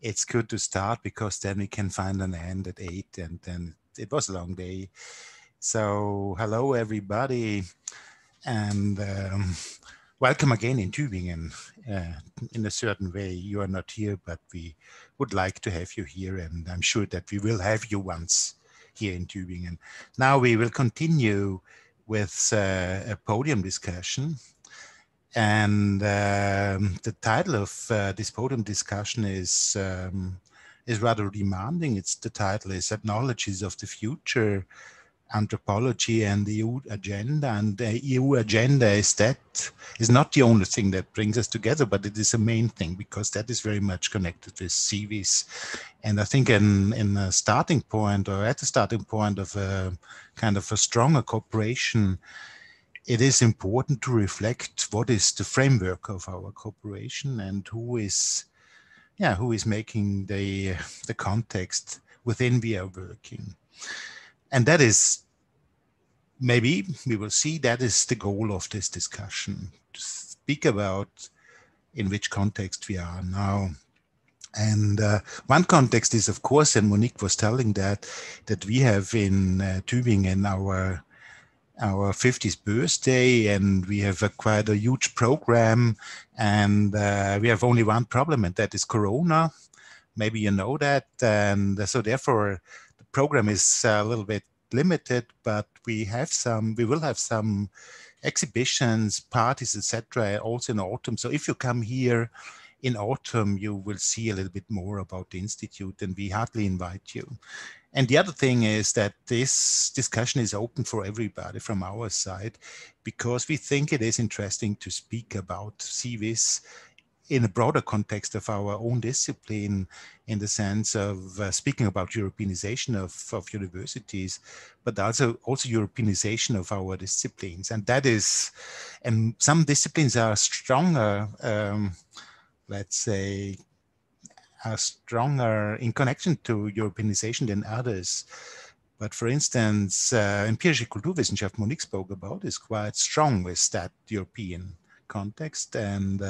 it's good to start because then we can find an end at 8, and then it was a long day. So hello everybody, and welcome again in Tübingen. In a certain way, you are not here, but we would like to have you here, and I'm sure that we will have you once here in Tübingen. Now we will continue with a podium discussion. And the title of this podium discussion is rather demanding. It's the title is Ethnologies of the Future, Anthropology and the EU Agenda. And the EU Agenda is not the only thing that brings us together, but it is a main thing because that is very much connected with CVs. And I think in a starting point, or at the starting point of a kind of a stronger cooperation, it is important to reflect what is the framework of our cooperation and who is making the context within we are working. And that is, maybe we will see, that is the goal of this discussion, to speak about in which context we are now. And one context is, of course, and Monique was telling that we have in Tübingen our 50th birthday, and we have quite a huge program, and we have only one problem, and that is Corona. Maybe you know that, and so therefore the program is a little bit limited, but we will have some exhibitions, parties, etc., also in autumn. So if you come here in autumn, you will see a little bit more about the Institute, and we heartily invite you. And the other thing is that this discussion is open for everybody from our side, because we think it is interesting to speak about CVIS in a broader context of our own discipline, in the sense of speaking about Europeanization of universities, but also Europeanization of our disciplines. And that is, and some disciplines are stronger, let's say, are stronger in connection to Europeanization than others. But for instance, empirische Kulturwissenschaft, Monique spoke about, is quite strong with that European context. And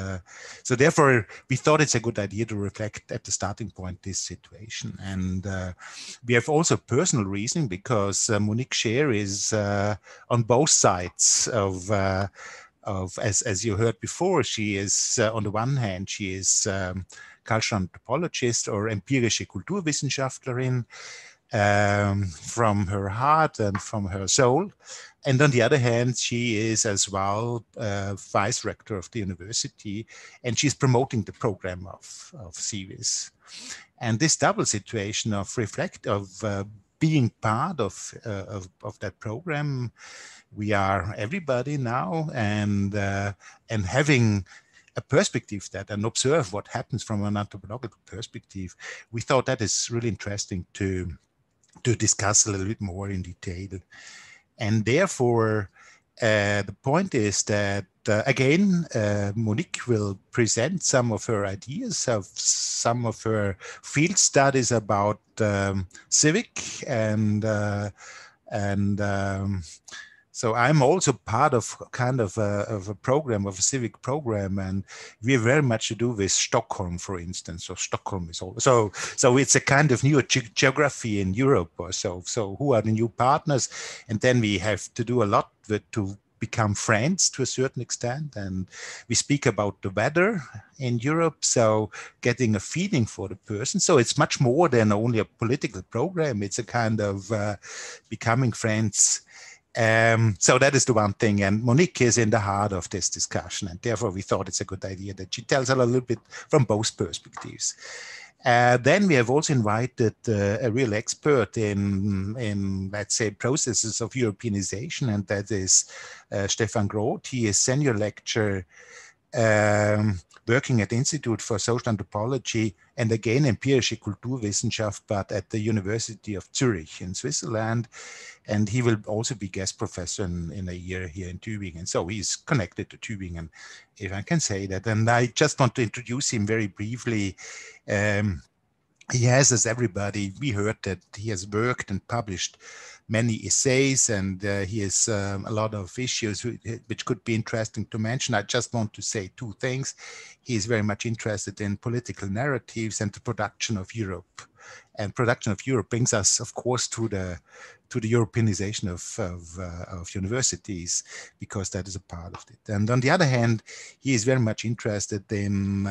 so therefore, we thought it's a good idea to reflect at the starting point this situation. And we have also personal reasoning, because Monique Scheer is on both sides of as you heard before, she is on the one hand, she is cultural anthropologist or empirische Kulturwissenschaftlerin from her heart and from her soul. And on the other hand, she is as well vice rector of the university, and she's promoting the program of CVIS. And this double situation of being part of that program, we are everybody now, and having a perspective that and observe what happens from an anthropological perspective, we thought that is really interesting to discuss a little bit more in detail. And therefore, the point is that, again, Monique will present some of her ideas, of some of her field studies about civic, and so I'm also part of kind of a program, of a civic program, and we have very much to do with Stockholm, for instance. So Stockholm is also, so it's a kind of new geography in Europe or so. So who are the new partners? And then we have to do a lot to become friends to a certain extent. And we speak about the weather in Europe, so getting a feeling for the person. So it's much more than only a political program. It's a kind of becoming friends. So that is the one thing, and Monique is in the heart of this discussion, and therefore we thought it's a good idea that she tells us a little bit from both perspectives. Then we have also invited a real expert in, let's say, processes of Europeanization, and that is Stefan Groth. He is senior lecturer working at the Institute for Social Anthropology, and again empirische Kulturwissenschaft, but at the University of Zurich in Switzerland. And he will also be guest professor in a year here in Tübingen. So he's connected to Tübingen, if I can say that. And I just want to introduce him very briefly. He has, as everybody, we heard that he has worked and published many essays, and he has a lot of issues which could be interesting to mention. I just want to say two things. He is very much interested in political narratives and the production of Europe. And production of Europe brings us, of course, to the Europeanization of universities, because that is a part of it. And on the other hand, he is very much interested in,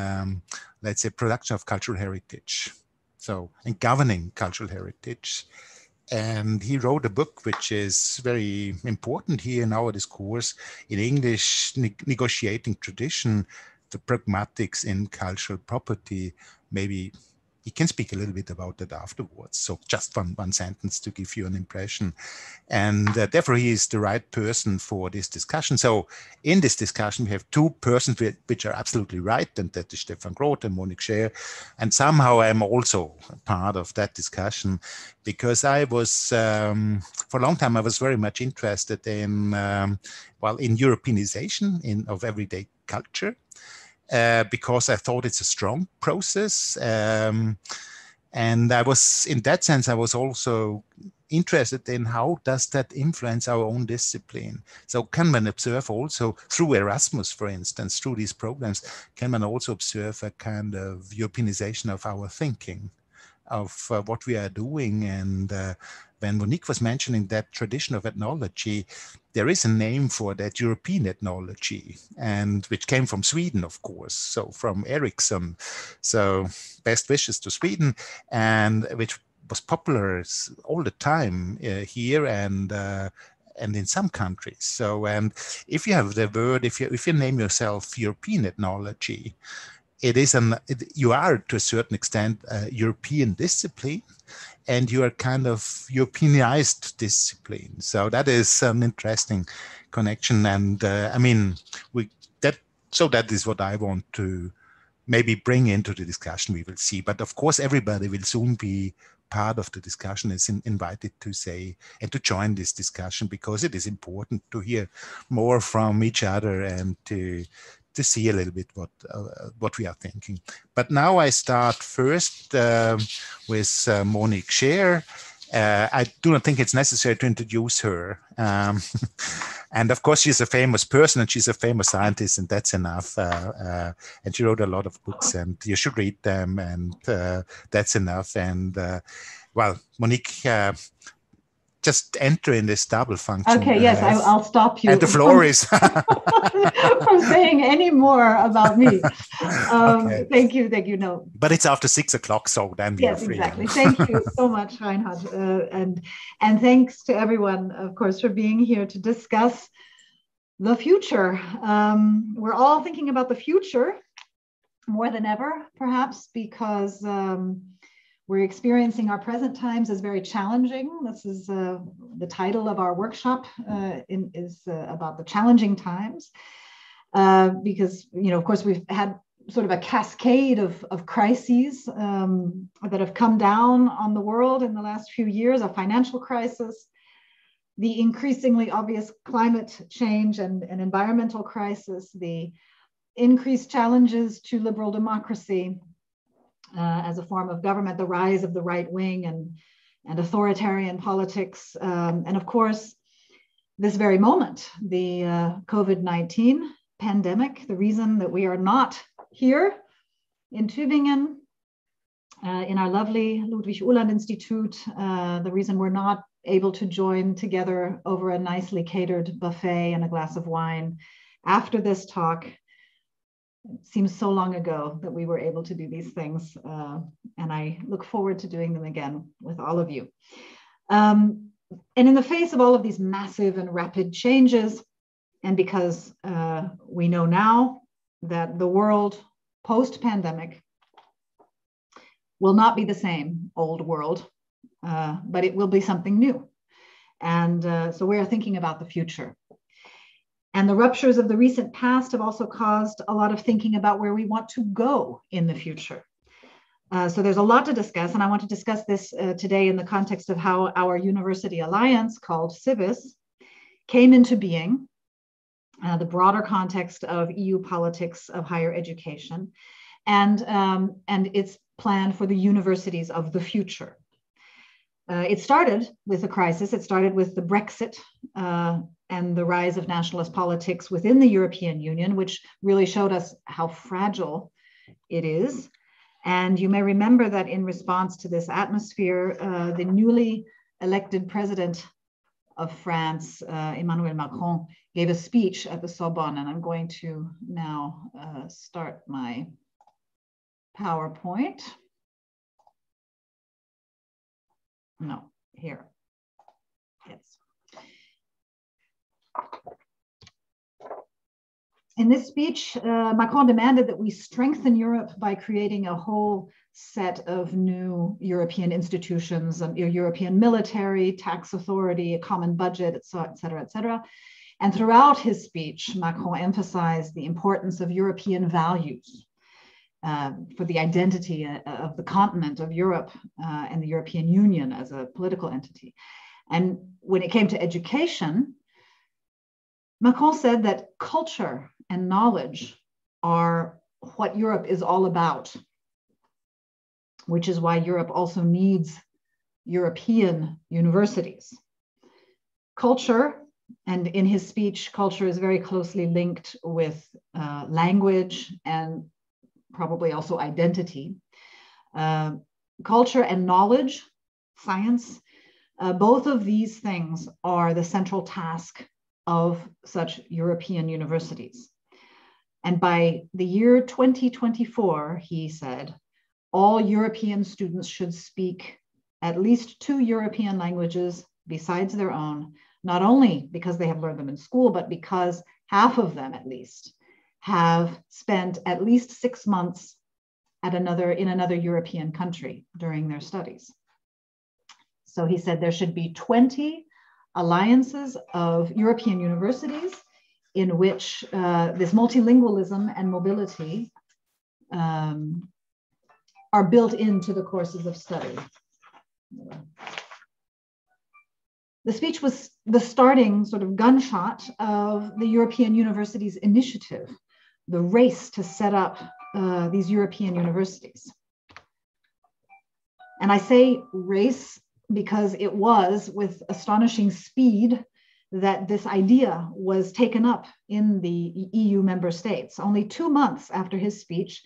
let's say, production of cultural heritage. So, and governing cultural heritage. And he wrote a book which is very important here in our discourse in English, Negotiating Tradition, the Pragmatics in Cultural Property. Maybe he can speak a little bit about that afterwards. So just one sentence to give you an impression. And therefore, he is the right person for this discussion. So in this discussion, we have two persons which are absolutely right, and that is Stefan Groth and Monique Scher. And somehow I'm also part of that discussion, because I was, for a long time, I was very much interested in, in Europeanization of everyday culture. Because I thought it's a strong process. And I was, in that sense, I was also interested in how does that influence our own discipline. So can one observe also through Erasmus, for instance, through these programs, can one also observe a kind of Europeanization of our thinking, of what we are doing? And when Monique was mentioning that tradition of ethnology, there is a name for that, European ethnology, and which came from Sweden, of course, so from Ericsson. So best wishes to Sweden, and which was popular all the time here and in some countries. So, and if you have the word, if you name yourself European ethnology, you are to a certain extent a European discipline, and you are kind of Europeanized discipline. So that is an interesting connection. And I mean, that is what I want to maybe bring into the discussion. We will see. But of course, everybody will soon be part of the discussion, is invited to say and to join this discussion, because it is important to hear more from each other and to see a little bit what we are thinking. But now I start first with Monique Scher. I do not think it's necessary to introduce her. And of course, she's a famous person and she's a famous scientist, and that's enough. And she wrote a lot of books, and you should read them, and that's enough. And Monique, just enter in this double function. Okay, yes, I'll stop you. And the floor is from saying any more about me. Okay. Thank you. No, but it's after 6 o'clock, so then we are free. Exactly. Thank you so much, Reinhard, and thanks to everyone, of course, for being here to discuss the future. We're all thinking about the future more than ever, perhaps, because we're experiencing our present times as very challenging. This is the title of our workshop is about the challenging times, because, of course, we've had sort of a cascade of crises that have come down on the world in the last few years, a financial crisis, the increasingly obvious climate change and environmental crisis, the increased challenges to liberal democracy, as a form of government, the rise of the right wing and authoritarian politics, and of course, this very moment, the COVID-19 pandemic, the reason that we are not here in Tübingen, in our lovely Ludwig Uhland Institute, the reason we're not able to join together over a nicely catered buffet and a glass of wine after this talk. It seems so long ago that we were able to do these things, and I look forward to doing them again with all of you. And in the face of all of these massive and rapid changes, and because we know now that the world post-pandemic will not be the same old world, but it will be something new. And so we are thinking about the future. And the ruptures of the recent past have also caused a lot of thinking about where we want to go in the future. So there's a lot to discuss, and I want to discuss this today in the context of how our university alliance, called CIVIS, came into being, the broader context of EU politics of higher education, and its plan for the universities of the future. It started with a crisis. It started with the Brexit and the rise of nationalist politics within the European Union, which really showed us how fragile it is. And you may remember that in response to this atmosphere, the newly elected president of France, Emmanuel Macron, gave a speech at the Sorbonne. And I'm going to now start my PowerPoint. No, here. Yes. In this speech, Macron demanded that we strengthen Europe by creating a whole set of new European institutions, a European military, tax authority, a common budget, et cetera, et cetera. And throughout his speech, Macron emphasized the importance of European values for the identity of the continent of Europe and the European Union as a political entity. And when it came to education, Macron said that culture and knowledge are what Europe is all about, which is why Europe also needs European universities. Culture, and in his speech, culture is very closely linked with language and probably also identity. Culture and knowledge, science, both of these things are the central task of such European universities. And by the year 2024, he said, all European students should speak at least 2 European languages besides their own, not only because they have learned them in school, but because half of them at least have spent at least 6 months in another European country during their studies. So he said there should be 20 alliances of European universities in which this multilingualism and mobility are built into the courses of study. The speech was the starting sort of gunshot of the European Universities Initiative, the race to set up these European universities. And I say race because it was with astonishing speed that this idea was taken up in the EU member states. Only 2 months after his speech,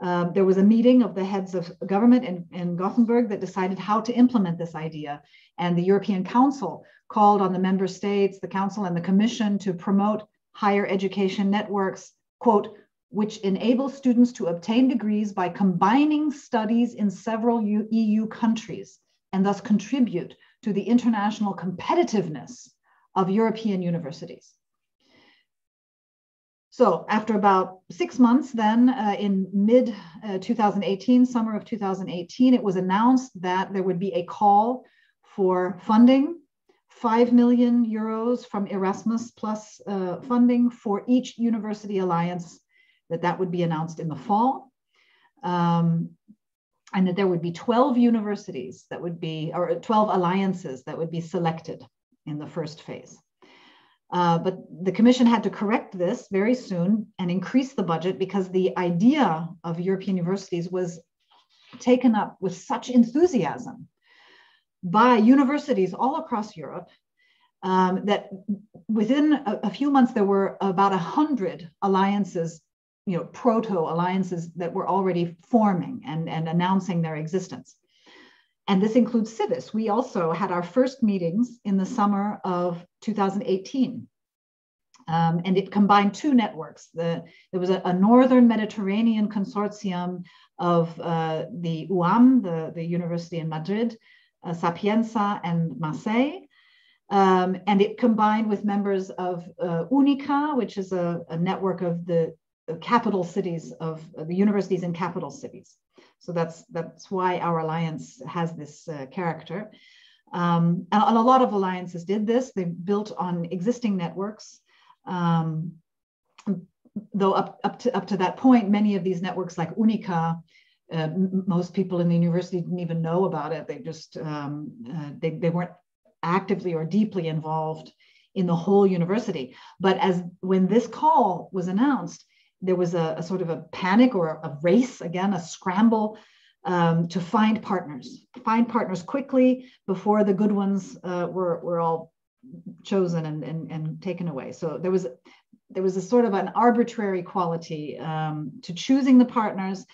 there was a meeting of the heads of government in Gothenburg that decided how to implement this idea. And the European Council called on the member states, the Council and the Commission to promote higher education networks, quote, which enable students to obtain degrees by combining studies in several EU countries and thus contribute to the international competitiveness of European universities. So after about 6 months then, in mid 2018, summer of 2018, it was announced that there would be a call for funding, 5 million euros from Erasmus plus funding for each university alliance, that would be announced in the fall. And that there would be 12 universities that would be, or 12 alliances that would be selected in the first phase. But the Commission had to correct this very soon and increase the budget because the idea of European universities was taken up with such enthusiasm by universities all across Europe that within a few months there were about 100 alliances, proto-alliances that were already forming and announcing their existence. And this includes CIVIS. We also had our first meetings in the summer of 2018. And it combined 2 networks. There was a Northern Mediterranean consortium of the UAM, the University in Madrid, Sapienza and Marseille. And it combined with members of UNICA, which is a network of the capital cities of the universities in capital cities. So that's why our alliance has this character. And a lot of alliances did this. They built on existing networks. Though up to that point, many of these networks like UNICA, most people in the university didn't even know about it. They just, they weren't actively or deeply involved in the whole university. But when this call was announced, there was a sort of a panic or a race, again, a scramble to find partners quickly before the good ones were all chosen and taken away. So there was a sort of an arbitrary quality to choosing the partners.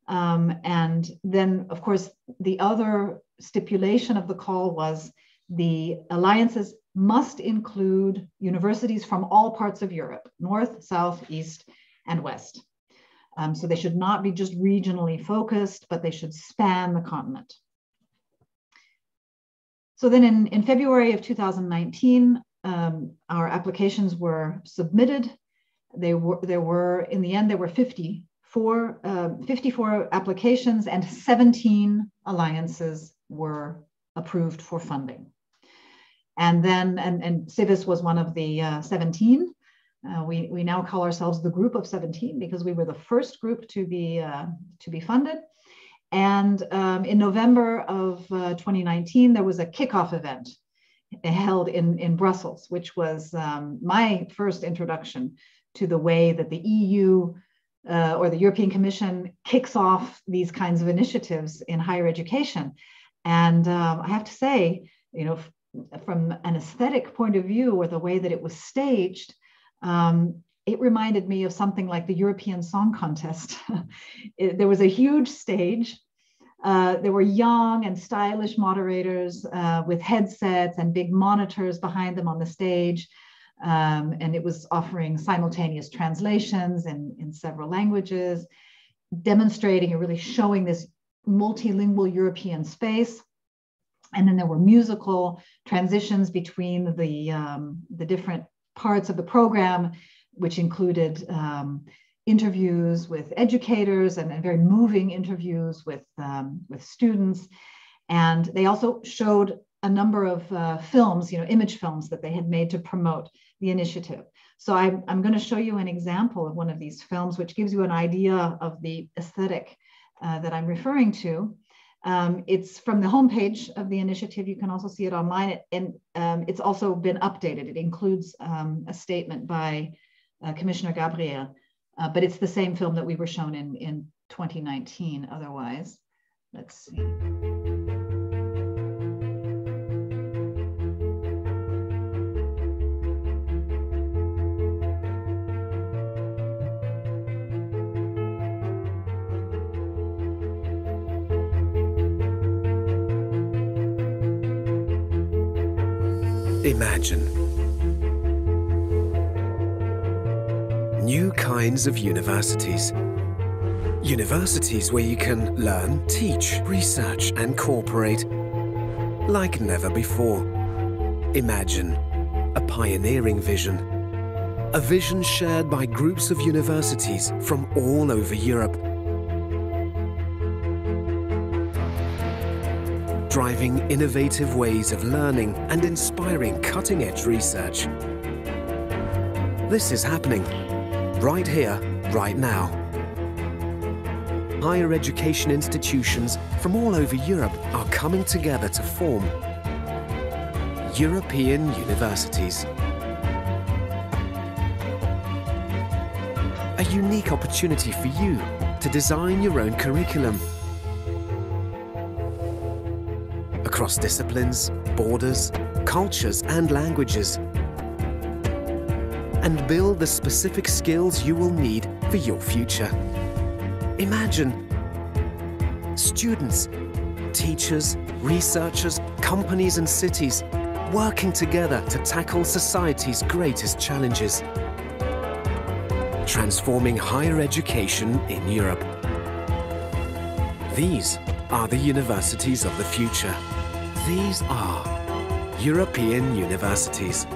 And then, of course, the other stipulation of the call was the alliances must include universities from all parts of Europe, North, South, East, and West. So they should not be just regionally focused, but they should span the continent. So then in February of 2019, our applications were submitted. There were in the end, there were 54 applications and 17 alliances were approved for funding. And then, and Civis was one of the 17. We now call ourselves the Group of 17 because we were the first group to be funded. And in November of 2019, there was a kickoff event held in Brussels, which was my first introduction to the way that the EU or the European Commission kicks off these kinds of initiatives in higher education. And I have to say, you know, from an aesthetic point of view, or the way that it was staged, it reminded me of something like the European Song Contest. There was a huge stage. There were young and stylish moderators with headsets and big monitors behind them on the stage. And it was offering simultaneous translations in several languages, demonstrating and really showing this multilingual European space. And then there were musical transitions between the different parts of the program, which included interviews with educators and very moving interviews with students. And they also showed a number of films, you know, image films that they had made to promote the initiative. So I'm going to show you an example of one of these films, which gives you an idea of the aesthetic that I'm referring to. It's from the homepage of the initiative. You can also see it online, and it's also been updated. It includes a statement by Commissioner Gabriel, but it's the same film that we were shown in 2019 otherwise. Let's see. Imagine new kinds of universities. Universities where you can learn, teach, research and cooperate like never before. Imagine a pioneering vision. A vision shared by groups of universities from all over Europe. Driving innovative ways of learning and inspiring cutting-edge research. This is happening right here, right now. Higher education institutions from all over Europe are coming together to form European universities. A unique opportunity for you to design your own curriculum. Across disciplines, borders, cultures and languages. And build the specific skills you will need for your future. Imagine students, teachers, researchers, companies and cities working together to tackle society's greatest challenges. Transforming higher education in Europe. These are the universities of the future. These are European universities.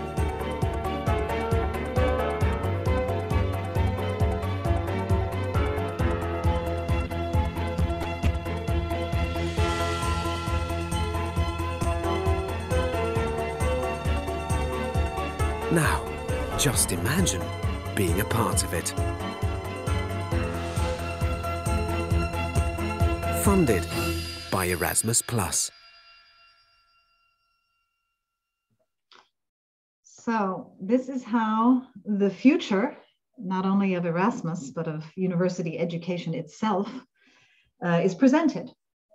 Now, just imagine being a part of it. Funded by Erasmus+. So this is how the future, not only of Erasmus, but of university education itself, is presented.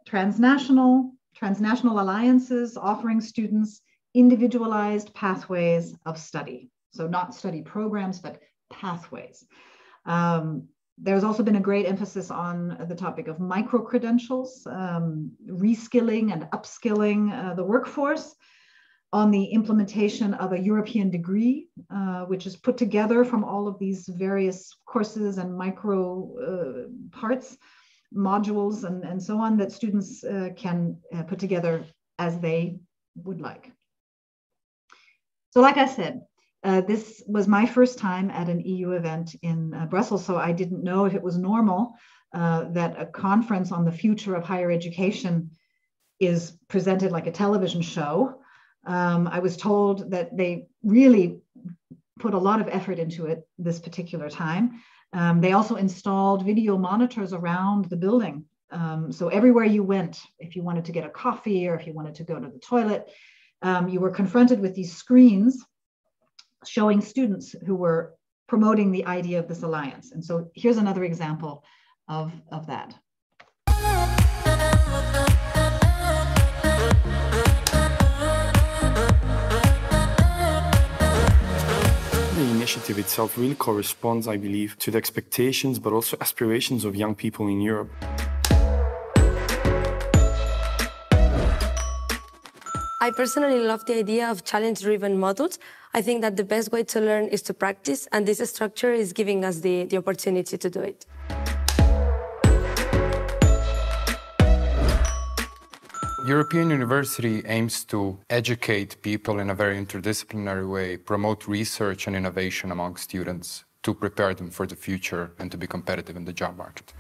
transnational alliances offering students individualized pathways of study. So not study programs, but pathways. There's also been a great emphasis on the topic of micro-credentials, reskilling and upskilling the workforce, on the implementation of a European degree, which is put together from all of these various courses and micro parts, modules, and so on that students can put together as they would like. So like I said, this was my first time at an EU event in Brussels, so I didn't know if it was normal that a conference on the future of higher education is presented like a television show. I was told that they really put a lot of effort into it this particular time. They also installed video monitors around the building. So everywhere you went, if you wanted to get a coffee or if you wanted to go to the toilet, you were confronted with these screens showing students who were promoting the idea of this alliance. And so here's another example of that. The initiative itself really corresponds, I believe, to the expectations but also aspirations of young people in Europe. I personally love the idea of challenge-driven models. I think that the best way to learn is to practice, and this structure is giving us the opportunity to do it. European University aims to educate people in a very interdisciplinary way, promote research and innovation among students to prepare them for the future and to be competitive in the job market.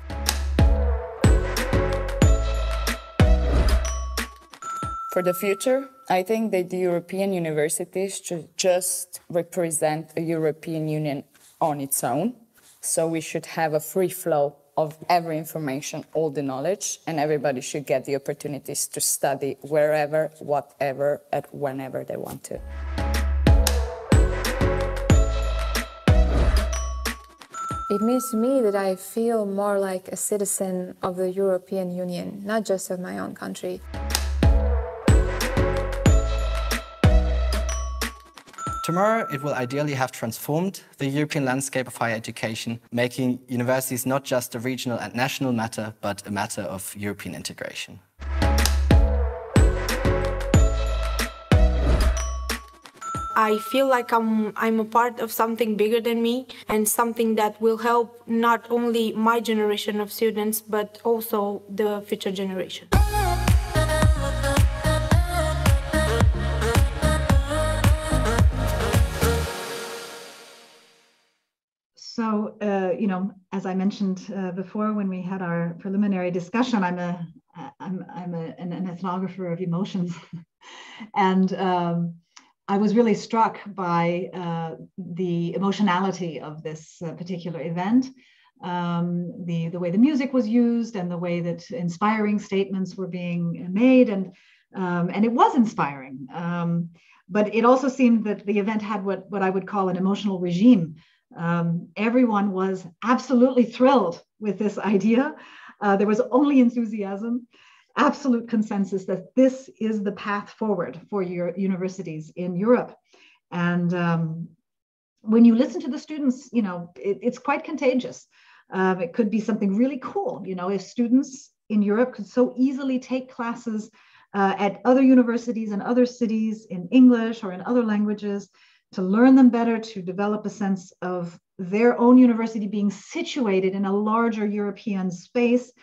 For the future, I think that the European universities should just represent a European Union on its own. So we should have a free flow of every information, all the knowledge, and everybody should get the opportunities to study wherever, whatever, and whenever they want to. It means to me that I feel more like a citizen of the European Union, not just of my own country. Tomorrow, it will ideally have transformed the European landscape of higher education, making universities not just a regional and national matter, but a matter of European integration. I feel like I'm a part of something bigger than me and something that will help not only my generation of students, but also the future generation. So, you know, as I mentioned before when we had our preliminary discussion, I'm an ethnographer of emotions. And I was really struck by the emotionality of this particular event, the way the music was used and the way that inspiring statements were being made. And it was inspiring. But it also seemed that the event had what I would call an emotional regime. Everyone was absolutely thrilled with this idea. There was only enthusiasm, absolute consensus that this is the path forward for your universities in Europe. And when you listen to the students, you know, it's quite contagious. It could be something really cool, you know, if students in Europe could so easily take classes at other universities and other cities in English or in other languages, to learn them better, to develop a sense of their own university being situated in a larger European space,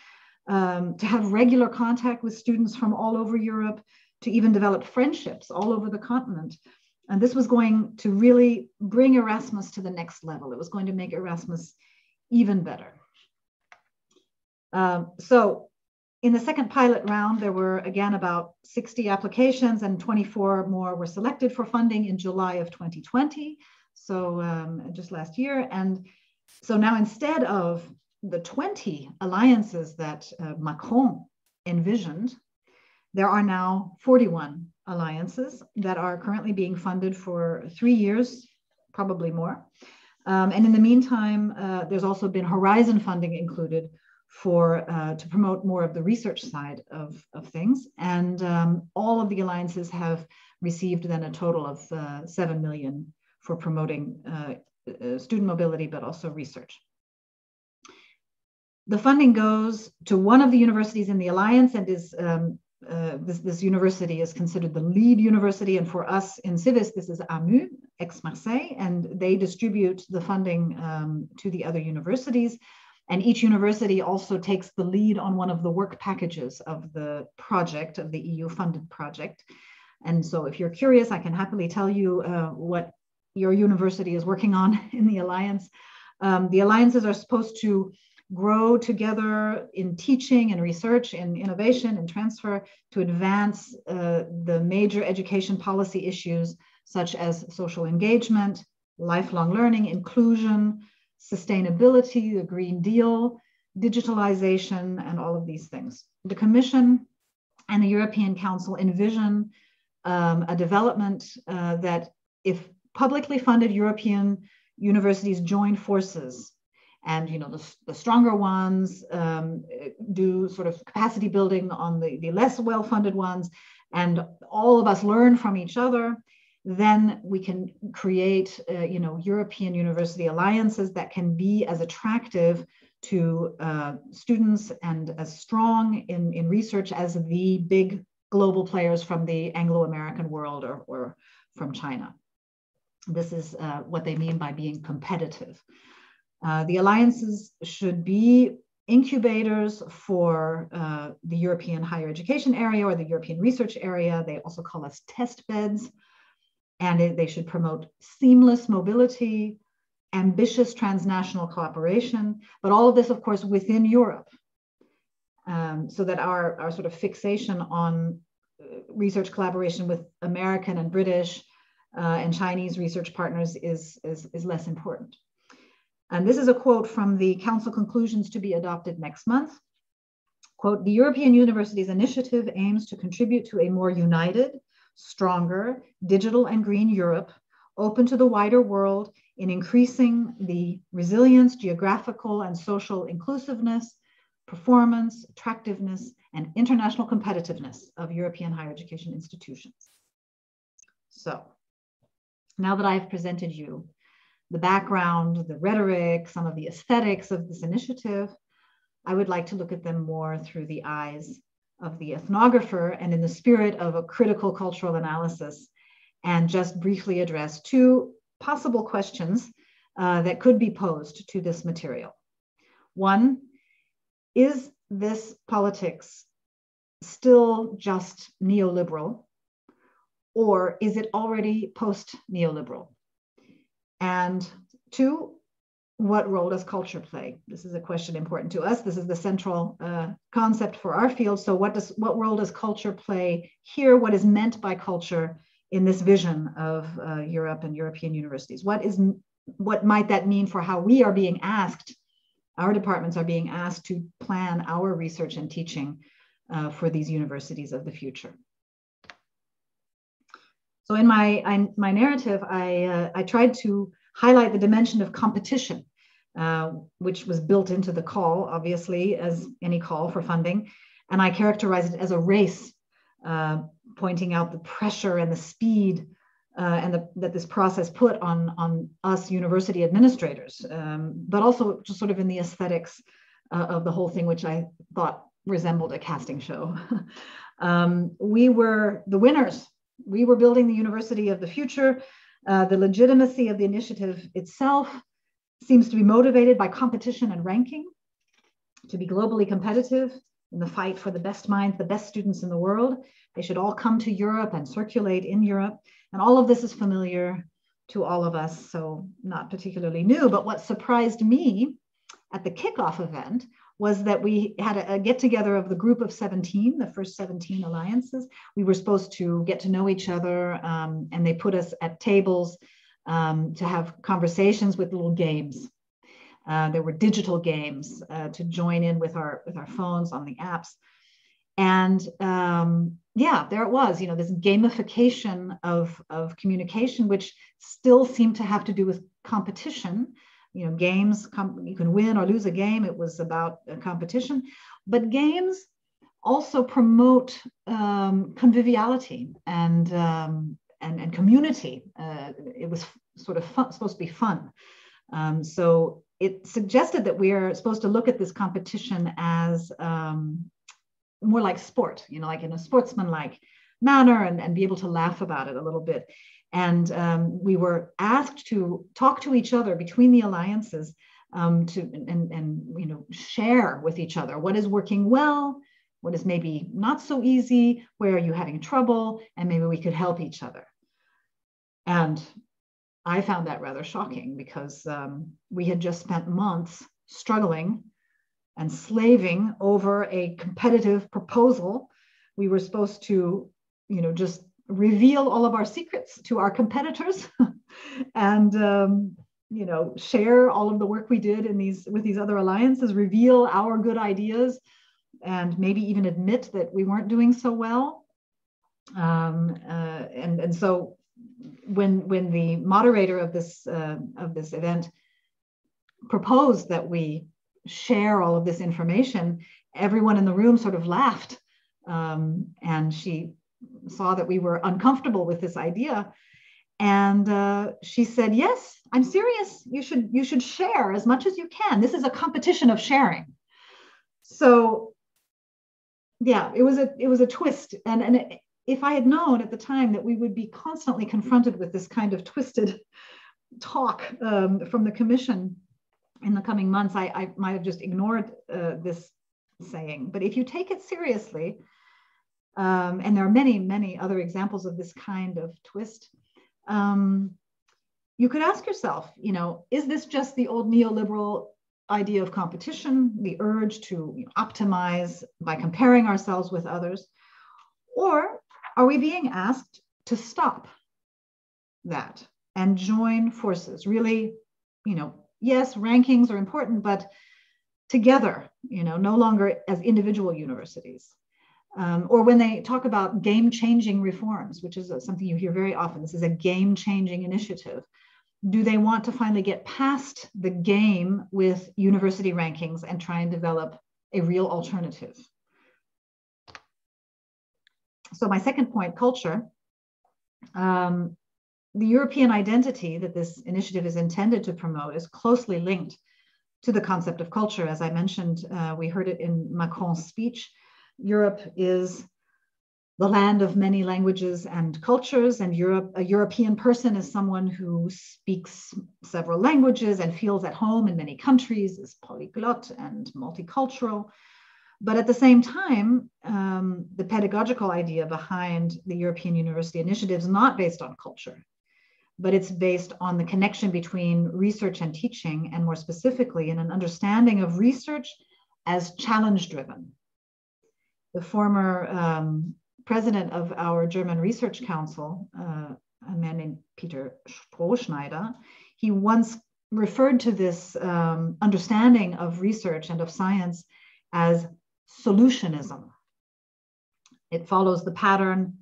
to have regular contact with students from all over Europe, to even develop friendships all over the continent. And this was going to really bring Erasmus to the next level. It was going to make Erasmus even better. So in the second pilot round, there were again about 60 applications and 24 more were selected for funding in July of 2020. So just last year. And so now instead of the 20 alliances that Macron envisioned, there are now 41 alliances that are currently being funded for 3 years, probably more. And in the meantime, there's also been Horizon funding included to promote more of the research side of things. And all of the alliances have received then a total of 7 million for promoting student mobility, but also research. The funding goes to one of the universities in the alliance, and is this university is considered the lead university. And for us in Civis, this is AMU, Aix-Marseille, and they distribute the funding to the other universities. And each university also takes the lead on one of the work packages of the project, of the EU-funded project. And so if you're curious, I can happily tell you what your university is working on in the alliance. The alliances are supposed to grow together in teaching and research, in innovation and transfer, to advance the major education policy issues such as social engagement, lifelong learning, inclusion, sustainability, the Green Deal, digitalization, and all of these things. The Commission and the European Council envision a development that if publicly funded European universities join forces, and the stronger ones do sort of capacity building on the less well-funded ones, and all of us learn from each other, then we can create European university alliances that can be as attractive to students and as strong in research as the big global players from the Anglo-American world or from China. This is what they mean by being competitive. The alliances should be incubators for the European higher education area or the European research area. They also call us test beds. And they should promote seamless mobility, ambitious transnational cooperation, but all of this, of course, within Europe, so that our sort of fixation on research collaboration with American and British and Chinese research partners is less important. And this is a quote from the Council conclusions to be adopted next month. Quote, "The European Universities Initiative aims to contribute to a more united, stronger, digital and green Europe, open to the wider world in increasing the resilience, geographical and social inclusiveness, performance, attractiveness, and international competitiveness of European higher education institutions." So now that I've presented you the background, the rhetoric, some of the aesthetics of this initiative, I would like to look at them more through the eyes of the ethnographer and in the spirit of a critical cultural analysis, and just briefly address two possible questions that could be posed to this material. One, is this politics still just neoliberal, or is it already post-neoliberal? And two, what role does culture play? This is a question important to us. This is the central concept for our field. So what role does culture play here? What is meant by culture in this vision of Europe and European universities? What might that mean for how we are being asked, our departments are being asked to plan our research and teaching for these universities of the future? So in my narrative, I tried to highlight the dimension of competition, which was built into the call, obviously, as any call for funding. And I characterized it as a race, pointing out the pressure and the speed that this process put on us university administrators, but also just sort of in the aesthetics of the whole thing, which I thought resembled a casting show. We were the winners. We were building the university of the future. The legitimacy of the initiative itself seems to be motivated by competition and ranking, to be globally competitive in the fight for the best minds, the best students in the world. They should all come to Europe and circulate in Europe. And all of this is familiar to all of us, so not particularly new. But what surprised me at the kickoff event was that we had a get-together of the group of 17, the first 17 alliances. We were supposed to get to know each other, and they put us at tables to have conversations with little games. There were digital games to join in with our phones on the apps. And yeah, there it was, this gamification of communication, which still seemed to have to do with competition, games, you can win or lose a game. It was about a competition, but games also promote conviviality and community. It was sort of supposed to be fun. So it suggested that we are supposed to look at this competition as more like sport, like in a sportsmanlike manner, and be able to laugh about it a little bit. And we were asked to talk to each other between the alliances to share with each other what is working well, what is maybe not so easy, where are you having trouble, and maybe we could help each other. And I found that rather shocking because we had just spent months struggling and slaving over a competitive proposal. We were supposed to, just reveal all of our secrets to our competitors and, share all of the work we did with these other alliances, reveal our good ideas, and maybe even admit that we weren't doing so well. And so when the moderator of this event proposed that we share all of this information, everyone in the room sort of laughed, and she saw that we were uncomfortable with this idea, and she said, "Yes, I'm serious. You should share as much as you can. This is a competition of sharing." So, yeah, it was a twist, and if I had known at the time that we would be constantly confronted with this kind of twisted talk from the Commission in the coming months, I might have just ignored this saying. But if you take it seriously, and there are many, many other examples of this kind of twist, you could ask yourself, is this just the old neoliberal idea of competition, the urge to optimize by comparing ourselves with others? Or are we being asked to stop that and join forces? Really, yes, rankings are important, but together, no longer as individual universities. Or when they talk about game-changing reforms, which is something you hear very often, this is a game-changing initiative. Do they want to finally get past the game with university rankings and try and develop a real alternative? So my second point, culture. The European identity that this initiative is intended to promote is closely linked to the concept of culture. As I mentioned, we heard it in Macron's speech. Europe is the land of many languages and cultures, and a European person is someone who speaks several languages and feels at home in many countries, is polyglot and multicultural. But at the same time, the pedagogical idea behind the European University Initiative is not based on culture, but it's based on the connection between research and teaching, and more specifically, in an understanding of research as challenge-driven. The former president of our German Research Council, a man named Peter Strohschneider, he once referred to this understanding of research and of science as solutionism. It follows the pattern.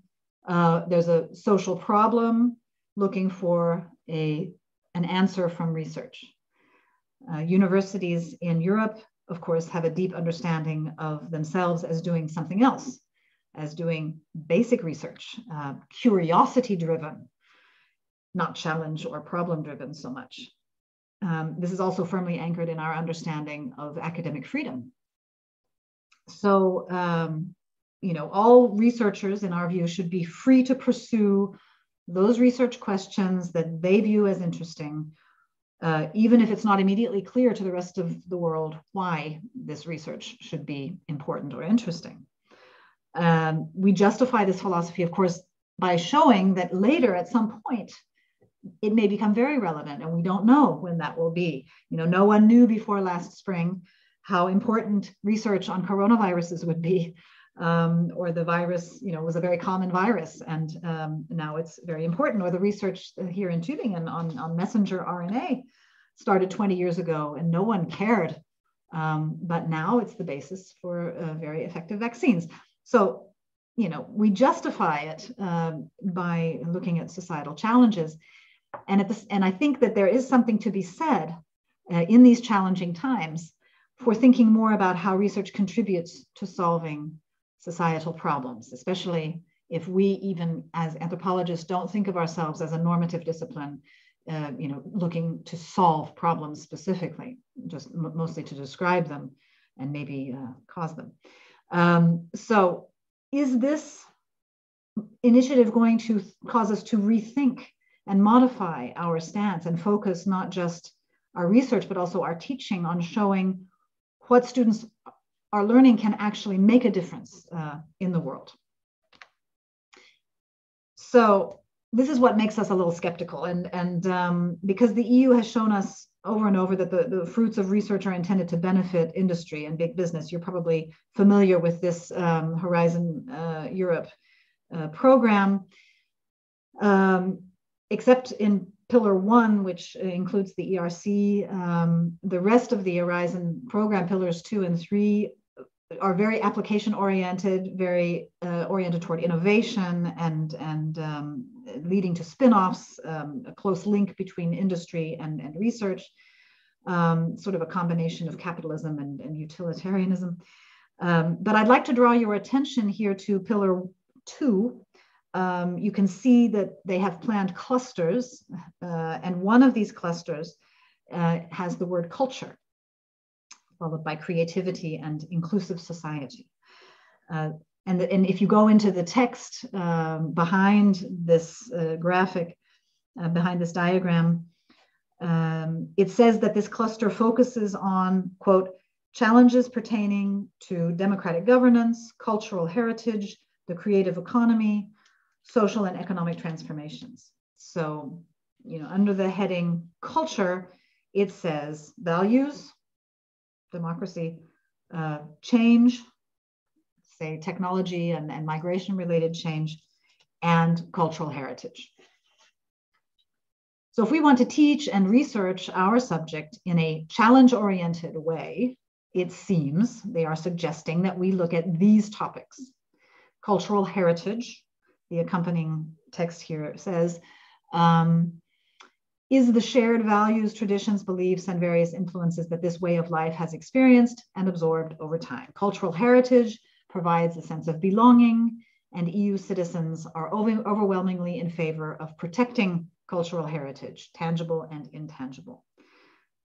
There's a social problem looking for an answer from research. Universities in Europe, of course, have a deep understanding of themselves as doing something else, as doing basic research, curiosity-driven, not challenge or problem-driven so much. This is also firmly anchored in our understanding of academic freedom. So, all researchers, in our view, should be free to pursue those research questions that they view as interesting, even if it's not immediately clear to the rest of the world why this research should be important or interesting. We justify this philosophy, of course, by showing that later, at some point, it may become very relevant, and we don't know when that will be. No one knew before last spring how important research on coronaviruses would be, or the virus, was a very common virus, and now it's very important. Or the research here in Tübingen on messenger RNA started 20 years ago, and no one cared, but now it's the basis for very effective vaccines. So, we justify it by looking at societal challenges, and I think that there is something to be said in these challenging times for thinking more about how research contributes to solving societal problems, especially if we, even as anthropologists, don't think of ourselves as a normative discipline, looking to solve problems specifically, just mostly to describe them and maybe cause them. So is this initiative going to cause us to rethink and modify our stance and focus not just our research, but also our teaching on showing what students are learning can actually make a difference in the world? So this is what makes us a little skeptical. And because the EU has shown us over and over that the fruits of research are intended to benefit industry and big business. You're probably familiar with this Horizon Europe program, except in Pillar 1, which includes the ERC. The rest of the Horizon program, Pillars 2 and 3, are very application oriented, very oriented toward innovation and leading to spin-offs, a close link between industry and research, sort of a combination of capitalism and utilitarianism. But I'd like to draw your attention here to Pillar 2. You can see that they have planned clusters, and one of these clusters has the word culture, followed by creativity and inclusive society. And if you go into the text behind this graphic, behind this diagram, it says that this cluster focuses on, quote, challenges pertaining to democratic governance, cultural heritage, the creative economy, social and economic transformations. So, under the heading culture, it says values, democracy, change, say technology and migration related change, and cultural heritage. So if we want to teach and research our subject in a challenge-oriented way, it seems they are suggesting that we look at these topics. Cultural heritage, the accompanying text here says, is the shared values, traditions, beliefs, and various influences that this way of life has experienced and absorbed over time. Cultural heritage provides a sense of belonging, and EU citizens are overwhelmingly in favor of protecting cultural heritage, tangible and intangible.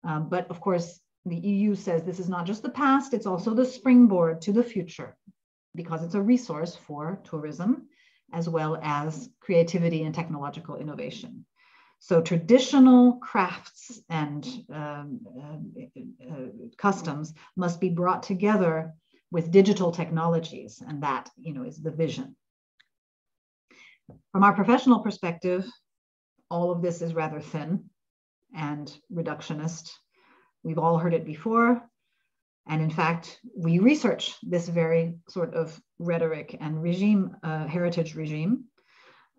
But of course, the EU says this is not just the past, it's also the springboard to the future, because it's a resource for tourism, as well as creativity and technological innovation. So traditional crafts and customs must be brought together with digital technologies, and that, is the vision. From our professional perspective, all of this is rather thin and reductionist. We've all heard it before, and in fact, we research this very sort of rhetoric and regime, heritage regime.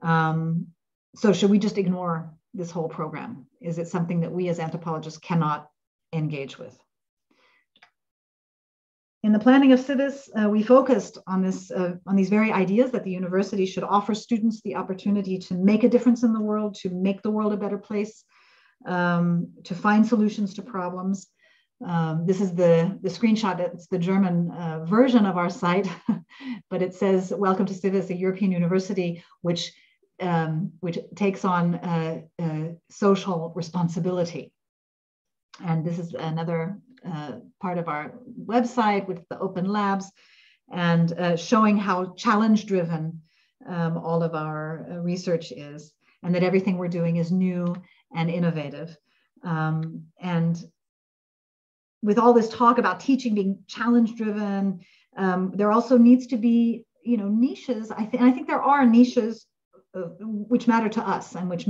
So should we just ignore this whole program? Is it something that we as anthropologists cannot engage with? In the planning of Civis, we focused on these very ideas that the university should offer students the opportunity to make a difference in the world, to make the world a better place, to find solutions to problems. This is the screenshot. It's the German version of our site, but it says, "Welcome to Civis, a European university which takes on social responsibility." And this is another part of our website with the open labs, and showing how challenge-driven all of our research is, and that everything we're doing is new and innovative. And with all this talk about teaching being challenge-driven, there also needs to be, niches. I think there are niches which matter to us and which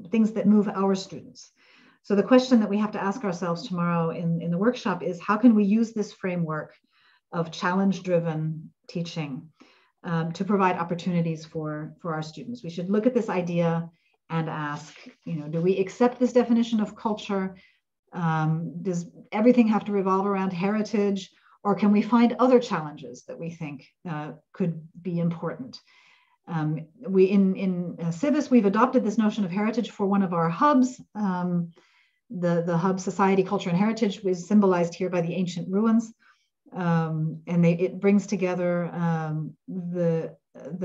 things that move our students. So the question that we have to ask ourselves tomorrow in the workshop is, how can we use this framework of challenge-driven teaching to provide opportunities for our students? We should look at this idea and ask, do we accept this definition of culture? Does everything have to revolve around heritage, or can we find other challenges that we think could be important? In Civis, we've adopted this notion of heritage for one of our hubs, The hub Society, Culture and Heritage was symbolized here by the ancient ruins. And it brings together the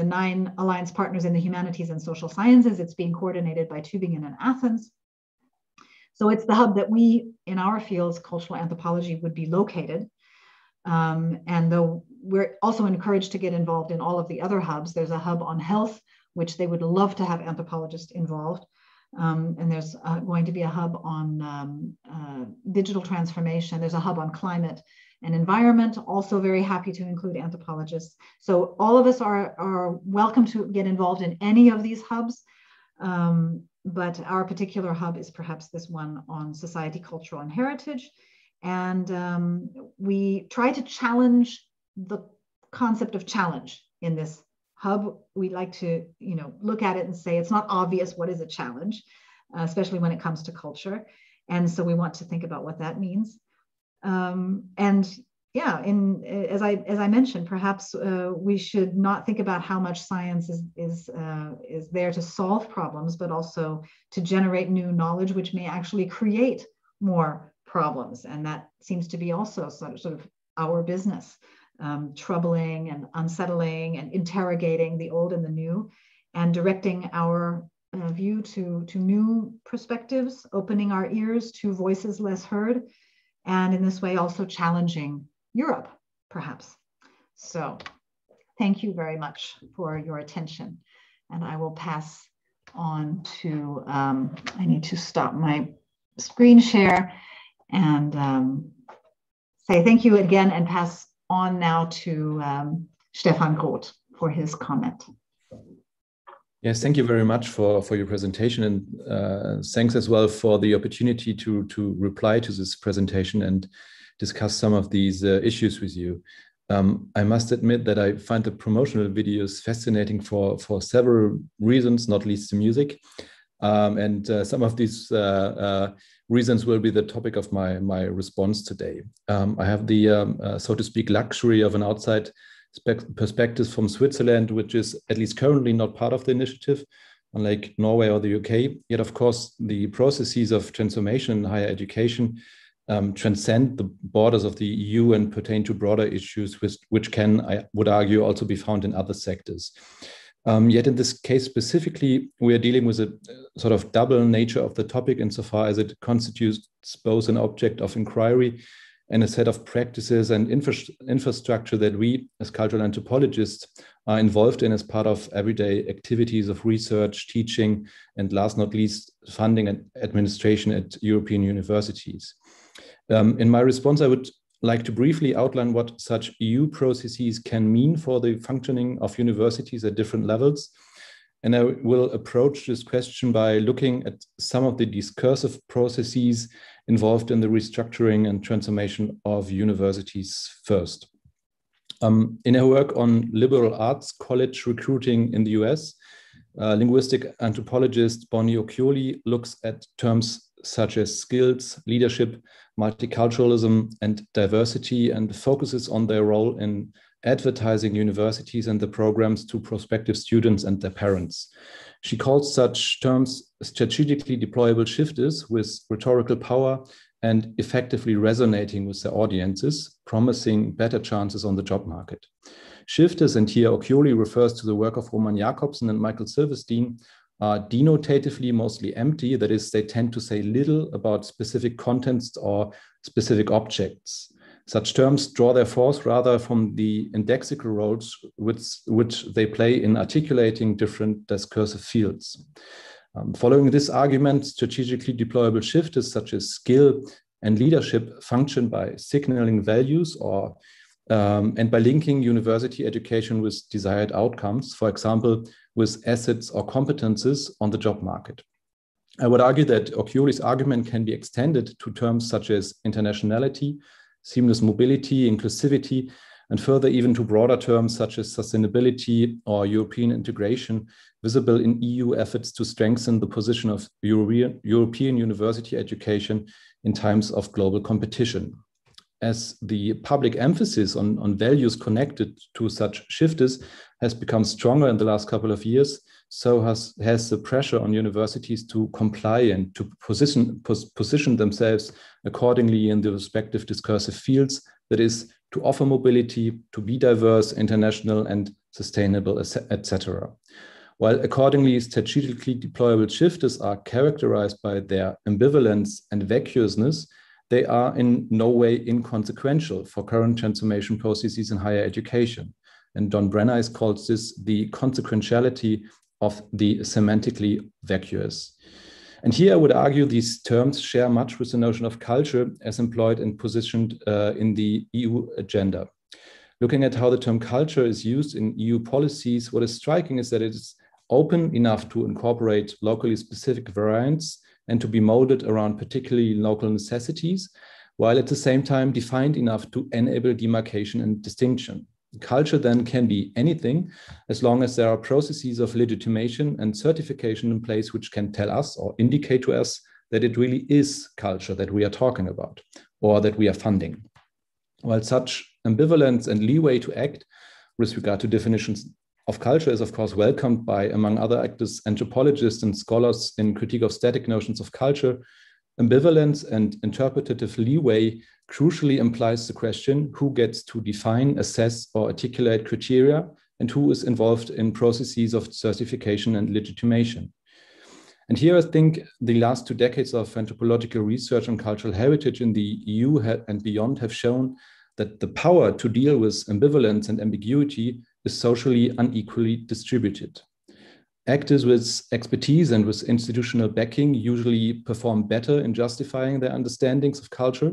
9 alliance partners in the humanities and social sciences. It's being coordinated by Tübingen and Athens. So it's the hub that we, in our fields, cultural anthropology, would be located. And though we're also encouraged to get involved in all of the other hubs, there's a hub on health, which they would love to have anthropologists involved. And there's going to be a hub on digital transformation. There's a hub on climate and environment, also very happy to include anthropologists. So all of us are welcome to get involved in any of these hubs. But our particular hub is perhaps this one on society, cultural, and heritage. And we try to challenge the concept of challenge in this hub. We like to, look at it and say it's not obvious what is a challenge, especially when it comes to culture. And so we want to think about what that means. As I mentioned, perhaps we should not think about how much science is there to solve problems, but also to generate new knowledge, which may actually create more problems. And that seems to be also sort of our business, troubling and unsettling and interrogating the old and the new, and directing our view to new perspectives, opening our ears to voices less heard, and in this way also challenging Europe, perhaps. So thank you very much for your attention. And I will pass on to, I need to stop my screen share and say thank you again and pass on now to Stefan Groth for his comment. Yes, thank you very much for your presentation, and thanks as well for the opportunity to reply to this presentation and discuss some of these issues with you. I must admit that I find the promotional videos fascinating for several reasons, not least the music. And some of these reasons will be the topic of my response today. I have the, so to speak, luxury of an outside perspective from Switzerland, which is at least currently not part of the initiative, unlike Norway or the UK. Yet, of course, the processes of transformation in higher education transcend the borders of the EU and pertain to broader issues which can, I would argue, also be found in other sectors. Yet in this case specifically, we are dealing with a sort of double nature of the topic insofar as it constitutes both an object of inquiry and a set of practices and infrastructure that we as cultural anthropologists are involved in as part of everyday activities of research, teaching, and last not least, funding and administration at European universities. In my response, I would like to briefly outline what such EU processes can mean for the functioning of universities at different levels. And I will approach this question by looking at some of the discursive processes involved in the restructuring and transformation of universities first. In her work on liberal arts college recruiting in the US, linguistic anthropologist Bonnie Occhioli looks at terms such as skills, leadership, multiculturalism, and diversity, and focuses on their role in advertising universities and the programs to prospective students and their parents. She calls such terms strategically deployable shifters with rhetorical power and effectively resonating with their audiences, promising better chances on the job market. Shifters, and here Occhioli refers to the work of Roman Jakobsen and Michael Silverstein, are denotatively mostly empty. That is, they tend to say little about specific contents or specific objects. Such terms draw their force rather from the indexical roles which they play in articulating different discursive fields. Following this argument, strategically deployable shifters such as skill and leadership function by signaling values or and by linking university education with desired outcomes, for example, with assets or competences on the job market. I would argue that Occhioli's argument can be extended to terms such as internationality, seamless mobility, inclusivity, and further even to broader terms such as sustainability or European integration, visible in EU efforts to strengthen the position of European university education in times of global competition. as the public emphasis on values connected to such shifts has become stronger in the last couple of years, so has the pressure on universities to comply and to position themselves accordingly in the respective discursive fields, that is, to offer mobility, to be diverse, international, and sustainable, etc. While accordingly strategically deployable shifts are characterized by their ambivalence and vacuousness, they are in no way inconsequential for current transformation processes in higher education. And Don Brenner calls this the consequentiality of the semantically vacuous. And here I would argue these terms share much with the notion of culture as employed and positioned in the EU agenda. Looking at how the term culture is used in EU policies, what is striking is that it is open enough to incorporate locally specific variants and to be molded around particularly local necessities, while at the same time defined enough to enable demarcation and distinction. Culture then can be anything, as long as there are processes of legitimation and certification in place which can tell us or indicate to us that it really is culture that we are talking about or that we are funding. While such ambivalence and leeway to act with regard to definitions of culture is of course welcomed by, among other actors, anthropologists and scholars in critique of static notions of culture, ambivalence and interpretative leeway crucially implies the question who gets to define, assess, or articulate criteria, and who is involved in processes of certification and legitimation. And here I think the last 2 decades of anthropological research on cultural heritage in the EU and beyond have shown that the power to deal with ambivalence and ambiguity is socially unequally distributed. Actors with expertise and with institutional backing usually perform better in justifying their understandings of culture,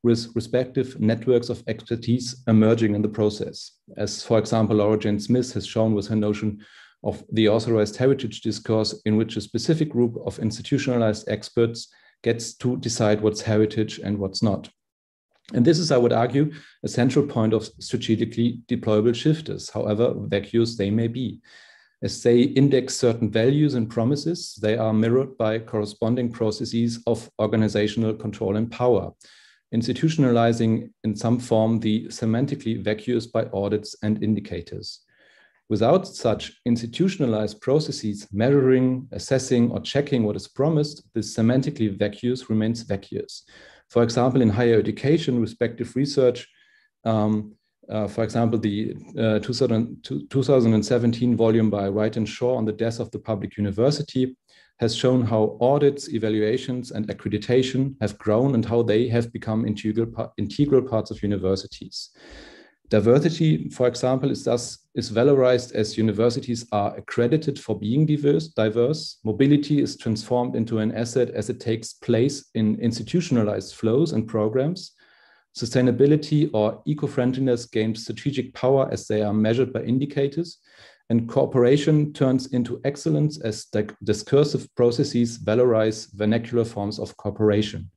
with respective networks of expertise emerging in the process. As, for example, Laura Jane Smith has shown with her notion of the authorized heritage discourse, in which a specific group of institutionalized experts gets to decide what's heritage and what's not. And this is, I would argue, a central point of strategically deployable shifters, however vacuous they may be. As they index certain values and promises, they are mirrored by corresponding processes of organizational control and power, institutionalizing in some form the semantically vacuous by audits and indicators. Without such institutionalized processes measuring, assessing, or checking what is promised, this semantically vacuous remains vacuous. For example, in higher education, respective research, for example, the 2017 volume by Wright and Shaw on the death of the public university has shown how audits, evaluations, and accreditation have grown and how they have become integral parts of universities. Diversity, for example, is valorized as universities are accredited for being diverse. Mobility is transformed into an asset as it takes place in institutionalized flows and programs. Sustainability or eco-friendliness gains strategic power as they are measured by indicators. And cooperation turns into excellence as discursive processes valorize vernacular forms of cooperation.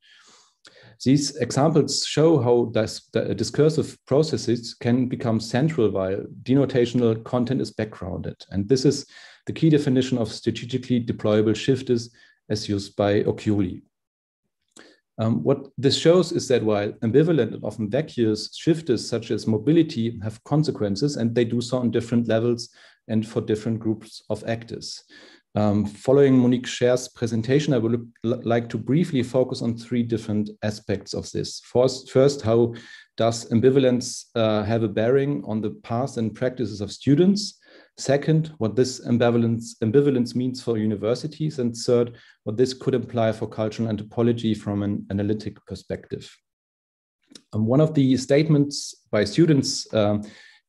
These examples show how discursive processes can become central while denotational content is backgrounded. And this is the key definition of strategically deployable shifters as used by Occhiuli. What this shows is that while ambivalent and often vacuous shifters such as mobility have consequences, and they do so on different levels and for different groups of actors. Following Monique Scher's presentation, I would like to briefly focus on 3 different aspects of this. First, how does ambivalence have a bearing on the paths and practices of students? Second, what this ambivalence means for universities. And third, what this could imply for cultural anthropology from an analytic perspective. One of the statements by students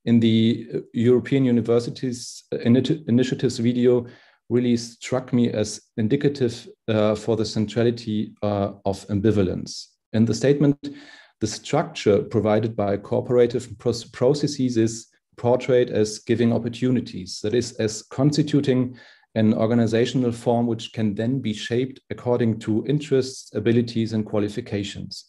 in the European Universities Initiatives video really struck me as indicative for the centrality of ambivalence. In the statement, the structure provided by cooperative processes is portrayed as giving opportunities, that is, as constituting an organizational form which can then be shaped according to interests, abilities, and qualifications.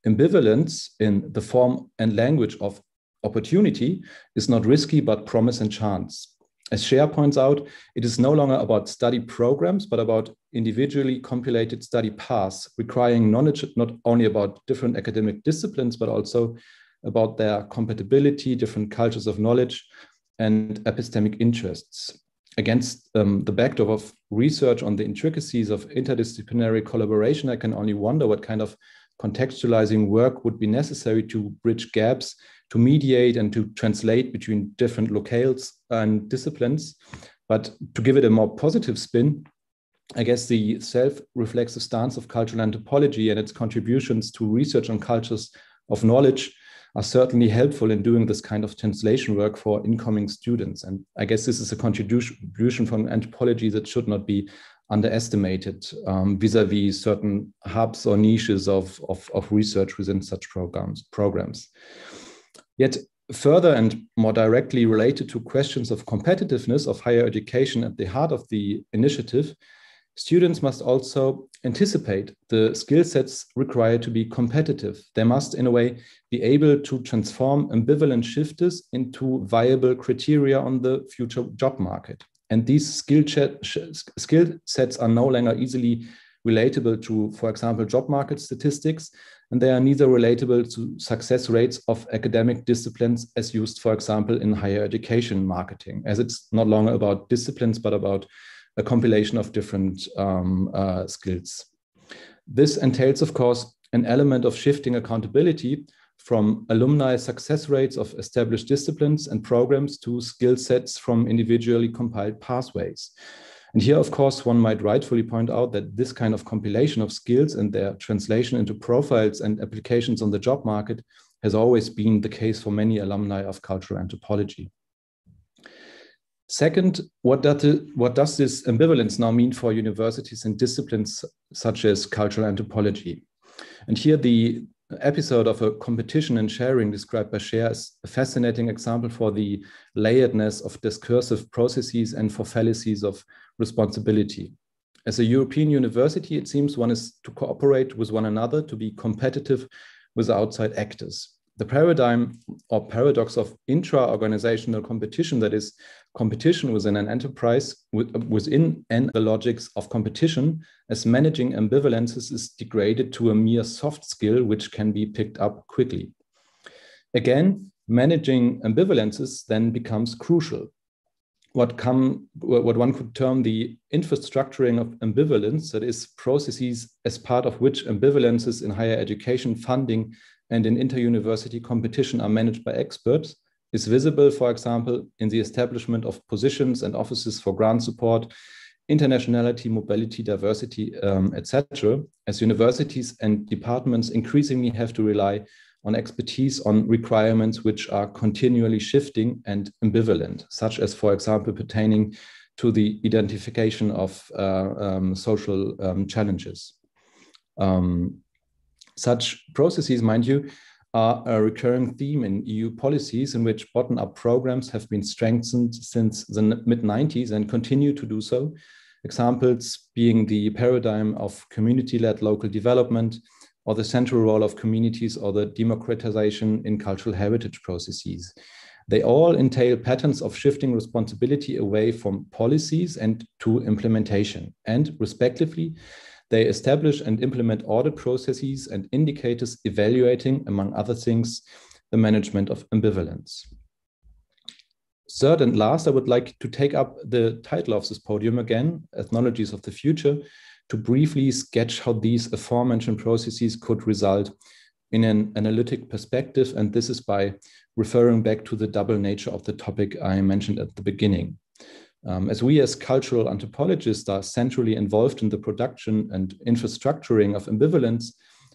Ambivalence in the form and language of opportunity is not risky, but promise and chance. As Cher points out, it is no longer about study programs, but about individually compiled study paths, requiring knowledge not only about different academic disciplines, but also about their compatibility, different cultures of knowledge, and epistemic interests. Against the backdrop of research on the intricacies of interdisciplinary collaboration, I can only wonder what kind of contextualizing work would be necessary to bridge gaps, to mediate and to translate between different locales and disciplines. But to give it a more positive spin, I guess the self-reflexive stance of cultural anthropology and its contributions to research on cultures of knowledge are certainly helpful in doing this kind of translation work for incoming students. And I guess this is a contribution from anthropology that should not be underestimated vis-a-vis certain hubs or niches of research within such programs. Yet further and more directly related to questions of competitiveness of higher education at the heart of the initiative, students must also anticipate the skill sets required to be competitive. They must, in a way, be able to transform ambivalent shifters into viable criteria on the future job market. And these skill sets are no longer easily relatable to, for example, job market statistics, and they are neither relatable to success rates of academic disciplines as used, for example, in higher education marketing, as it's no longer about disciplines, but about a compilation of different skills. This entails, of course, an element of shifting accountability from alumni success rates of established disciplines and programs to skill sets from individually compiled pathways. And here, of course, one might rightfully point out that this kind of compilation of skills and their translation into profiles and applications on the job market has always been the case for many alumni of cultural anthropology. Second, what does this ambivalence now mean for universities and disciplines such as cultural anthropology? And here the episode of a competition in sharing described by Cher is a fascinating example for the layeredness of discursive processes and for fallacies of responsibility. As a European university, it seems one is to cooperate with one another, to be competitive with outside actors. The paradigm or paradox of intra-organizational competition, that is, competition within an enterprise, within the logics of competition, as managing ambivalences is degraded to a mere soft skill which can be picked up quickly. Again, managing ambivalences then becomes crucial. What one could term the infrastructuring of ambivalence, that is, processes as part of which ambivalences in higher education funding and in inter-university competition are managed by experts, is visible, for example, in the establishment of positions and offices for grant support, internationality, mobility, diversity, etc., as universities and departments increasingly have to rely on expertise on requirements which are continually shifting and ambivalent, such as, for example, pertaining to the identification of social challenges. Such processes, mind you, are a recurring theme in EU policies in which bottom-up programs have been strengthened since the mid-90s and continue to do so. Examples being the paradigm of community-led local development, or the central role of communities, or the democratization in cultural heritage processes. They all entail patterns of shifting responsibility away from policies and to implementation, and respectively, they establish and implement audit processes and indicators evaluating, among other things, the management of ambivalence. Third and last, I would like to take up the title of this podium again, Ethnologies of the Future, to briefly sketch how these aforementioned processes could result in an analytic perspective, and this is by referring back to the double nature of the topic I mentioned at the beginning. As we as cultural anthropologists are centrally involved in the production and infrastructuring of ambivalence,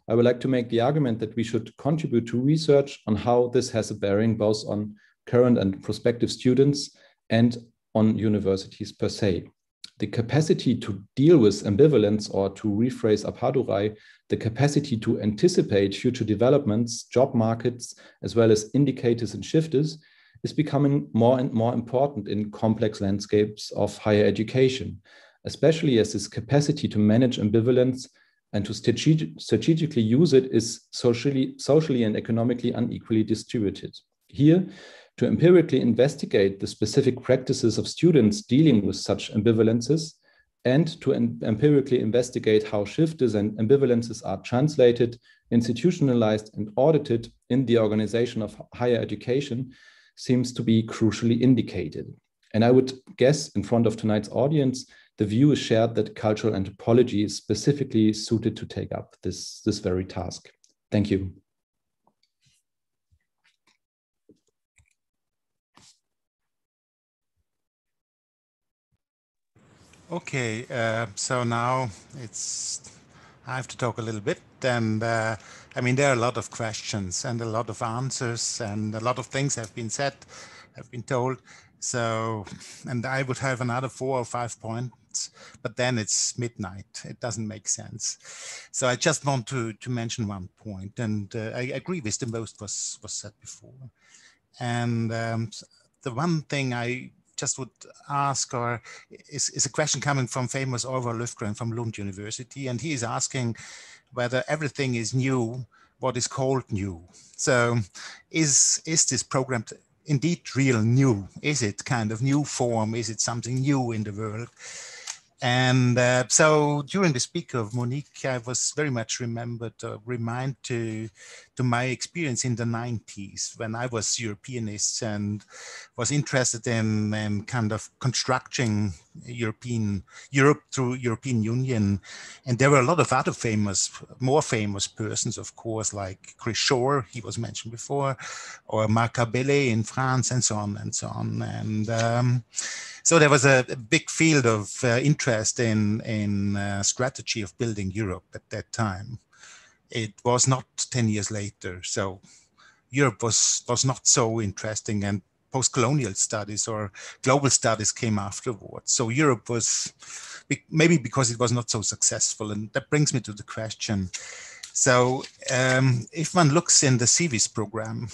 I would like to make the argument that we should contribute to research on how this has a bearing both on current and prospective students and on universities per se. The capacity to deal with ambivalence, or to rephrase Appadurai, the capacity to anticipate future developments, job markets, as well as indicators and shifters, is becoming more and more important in complex landscapes of higher education, especially as this capacity to manage ambivalence and to strategically use it is socially and economically unequally distributed. Here, to empirically investigate the specific practices of students dealing with such ambivalences, and to empirically investigate how shifters and ambivalences are translated, institutionalized, and audited in the organization of higher education seems to be crucially indicated. And I would guess in front of tonight's audience, the view is shared that cultural anthropology is specifically suited to take up this very task. Thank you. Okay, so now I have to talk a little bit, and I mean, there are a lot of questions and a lot of answers, and a lot of things have been said, have been told. So, and I would have another 4 or 5 points, but then it's midnight. It doesn't make sense. So I just want to mention one point, and I agree with the most was said before. And the one thing I just would ask is a question coming from famous Orvar Löfgren from Lund University, and he is asking whether everything is new, what is called new. So is this program indeed real new? Is it kind of new form? Is it something new in the world? And so during the speak of Monique, I was very much reminded to my experience in the 90s when I was Europeanist and was interested in kind of constructing Europe through European Union. And there were a lot of other more famous persons, of course, like Chris Shore, he was mentioned before, or Marc Abellet in France, and so on and so on. And so there was a big field of interest in strategy of building Europe at that time. It was not 10 years later, so Europe was not so interesting, and post-colonial studies or global studies came afterwards. So Europe was, maybe because it was not so successful, and that brings me to the question. So if one looks in the CIVIS program,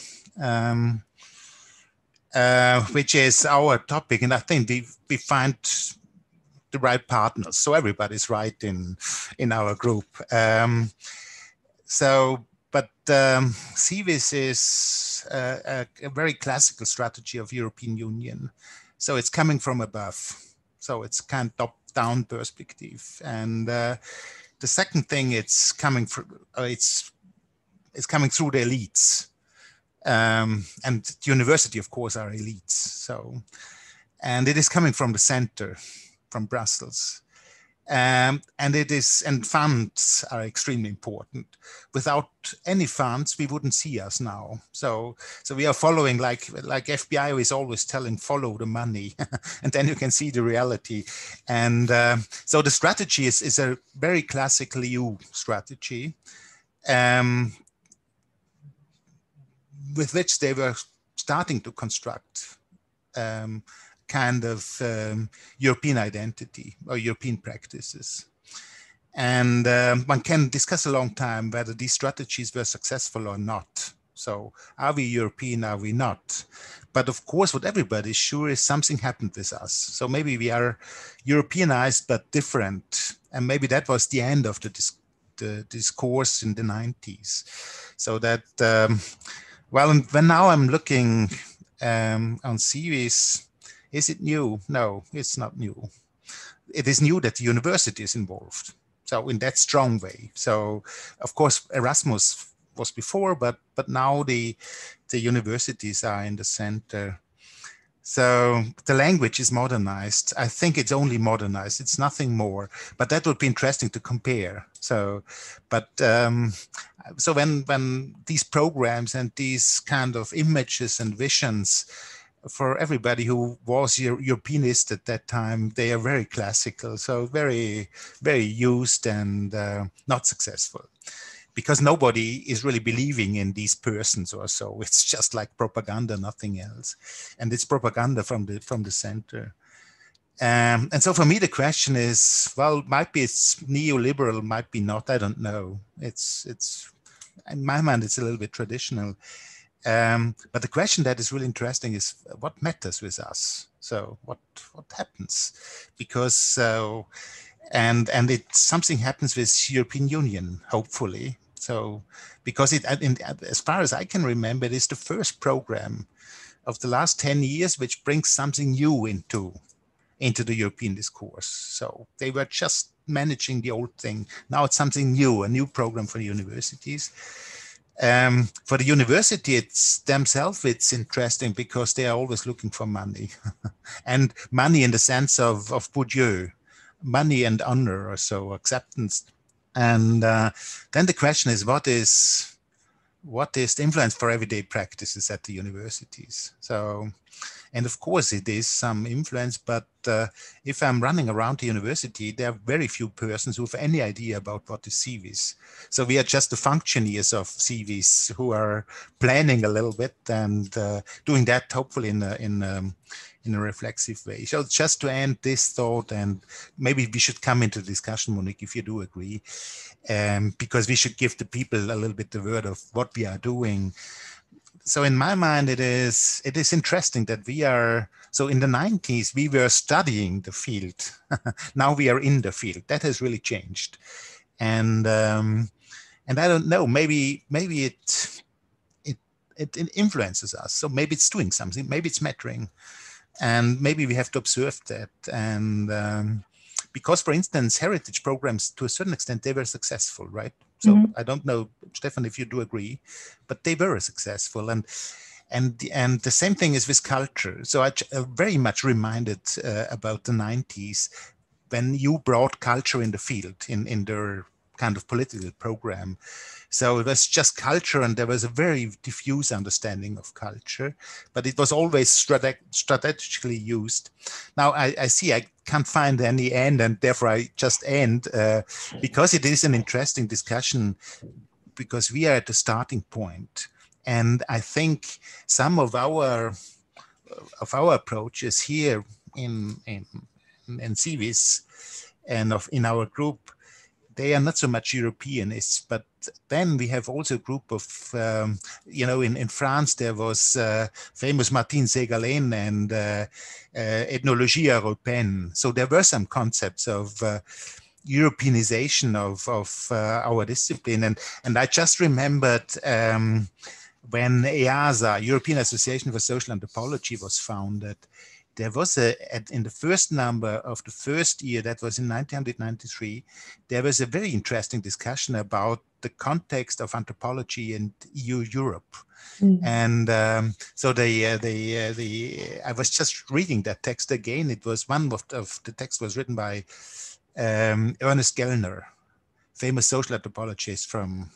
which is our topic, and I think we find the right partners, so everybody's right in our group. But CIVIS is a very classical strategy of European Union. So it's coming from above. So it's kind of top-down perspective. And the second thing, it's coming coming through the elites. And the university, of course, are elites. So, and it is coming from the center, from Brussels. And funds are extremely important. Without any funds, we wouldn't see us now. So we are following, like FBI is always telling, follow the money, and then you can see the reality. And so the strategy is a very classical EU strategy, with which they were starting to construct kind of European identity or European practices. And one can discuss a long time whether these strategies were successful or not. So are we European, are we not? But of course, what everybody is sure is something happened with us. So maybe we are Europeanized, but different. And maybe that was the end of the discourse in the 90s. So that, well, when now I'm looking on CIVIS, is it new? No, it's not new. It is new that the university is involved. So in that strong way. So of course, Erasmus was before, but now the universities are in the center. So the language is modernized. I think it's only modernized. It's nothing more, but that would be interesting to compare. So, but so when these programs and these kind of images and visions for everybody who was Europeanist at that time, they are very classical, so very, very used and not successful, because nobody is really believing in these persons or so. It's just like propaganda, nothing else, and it's propaganda from the center. And so for me, the question is, well, might be it's neoliberal, might be not. I don't know. It's in my mind, it's a little bit traditional. But the question that is really interesting is what matters with us. So what happens? Because and something happens with European Union, hopefully. So because as far as I can remember, it is the first program of the last 10 years, which brings something new into the European discourse. So they were just managing the old thing. Now it's something new, a new program for the universities. For the university themselves, it's interesting because they are always looking for money. And money in the sense of Bourdieu, money and honor, or so, acceptance. And then the question is, what is the influence for everyday practices at the universities? So, and of course it is some influence, but if I'm running around the university, there are very few persons who have any idea about what is CVIS. So we are just the functionaries of CVIS who are planning a little bit and doing that hopefully in a reflexive way. So just to end this thought, and maybe we should come into discussion, Monique, if you do agree, because we should give the people a little bit the word of what we are doing. So in my mind, it is interesting that we are, so in the 90s, we were studying the field. Now we are in the field. That has really changed. And I don't know, maybe it influences us. So maybe it's doing something, maybe it's mattering. And maybe we have to observe that. And because, for instance, heritage programs, to a certain extent, they were successful, right? So I don't know, Stefan, if you do agree, but they were successful. And the same thing is with culture. So I very much reminded about the 90s when you brought culture in the field, in their kind of political program. So it was just culture, and there was a very diffuse understanding of culture, but it was always strategically used. Now I see I can't find any end, and therefore I just end because it is an interesting discussion, because we are at the starting point. And I think some of our approaches here in CVIS and in our group, they are not so much Europeanists, but then we have also a group of, in France, there was famous Martine Segalen and Ethnologie Européenne. So there were some concepts of Europeanization of our discipline. And I just remembered when EASA, European Association for Social Anthropology, was founded, there was in the first number of the first year, that was in 1993, there was a very interesting discussion about the context of anthropology in Europe. And so I was just reading that text again. It was one of the text was written by Ernest Gellner, famous social anthropologist from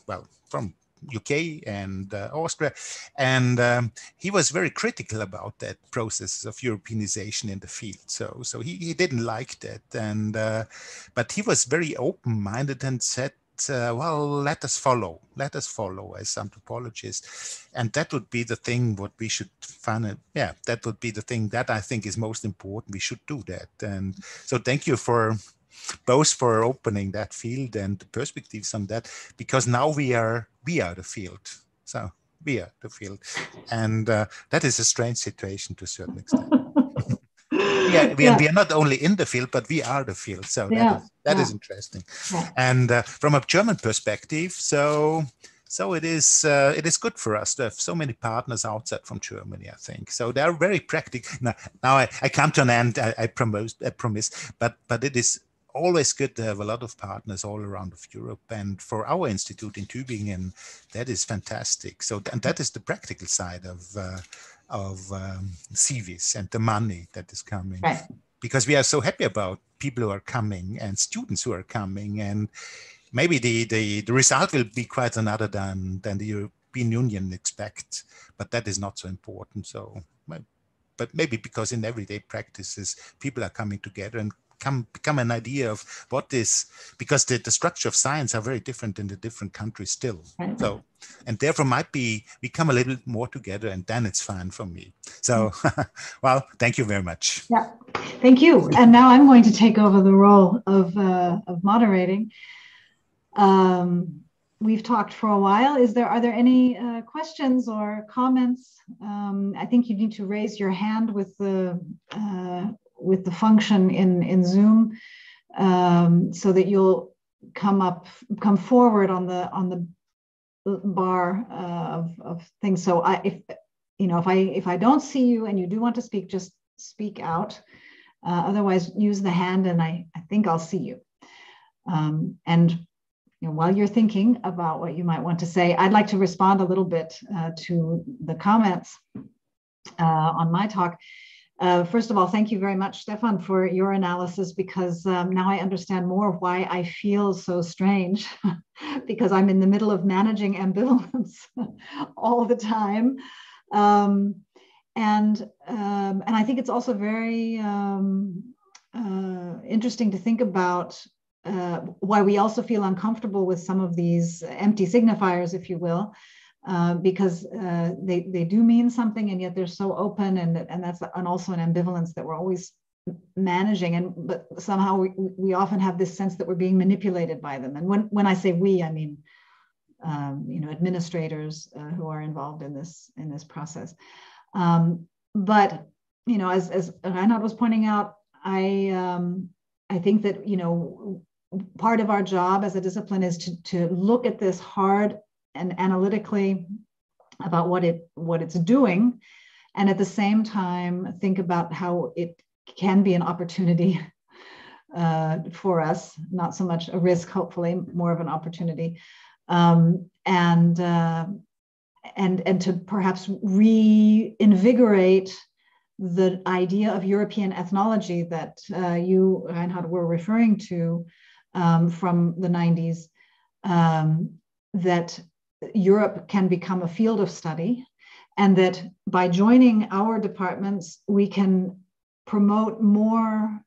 UK and Austria, and he was very critical about that process of Europeanization in the field. So he didn't like that, and but he was very open-minded and said, well, let us follow as anthropologists, and that would be the thing what we should find. Yeah, that would be the thing that I think is most important. We should do that, and so thank you for opening that field and the perspectives on that, because now we are the field. So we are the field, and that is a strange situation to a certain extent. We are not only in the field, but we are the field. So that is interesting. Yeah. And from a German perspective, so it is good for us to have so many partners outside from Germany, I think. So they are very practical. Now I come to an end, I promise, but it is always good to have a lot of partners all around of Europe. And for our institute in Tübingen, that is fantastic. So, and that is the practical side of CVIS and the money that is coming. Right. Because we are so happy about people who are coming and students who are coming. And maybe the result will be quite another than the European Union expects, but that is not so important. So, but maybe because in everyday practices, people are coming together and become an idea of what is, because the structure of science are very different in the different countries still. Right. So, and therefore might become a little more together, and then it's fine for me. So, well, thank you very much. Yeah, thank you. And now I'm going to take over the role of moderating. We've talked for a while. Are there any questions or comments? I think you need to raise your hand with the function in Zoom, so that you'll come forward on the bar of things. So if I don't see you and you do want to speak, just speak out. Otherwise, use the hand, and I think I'll see you. And while you're thinking about what you might want to say, I'd like to respond a little bit to the comments on my talk. First of all, thank you very much, Stefan, for your analysis, because now I understand more why I feel so strange, because I'm in the middle of managing ambivalence all the time. And I think it's also very interesting to think about why we also feel uncomfortable with some of these empty signifiers, if you will, because they do mean something, and yet they're so open, and that's also an ambivalence that we're always managing. But somehow we often have this sense that we're being manipulated by them. And when I say we, I mean administrators who are involved in this process. But as Reinhard was pointing out, I think that part of our job as a discipline is to look at this hard and analytically about what it's doing, and at the same time think about how it can be an opportunity for us, not so much a risk, hopefully more of an opportunity, and to perhaps reinvigorate the idea of European ethnology that you, Reinhard, were referring to from the 90s, that Europe can become a field of study, and that by joining our departments, we can promote more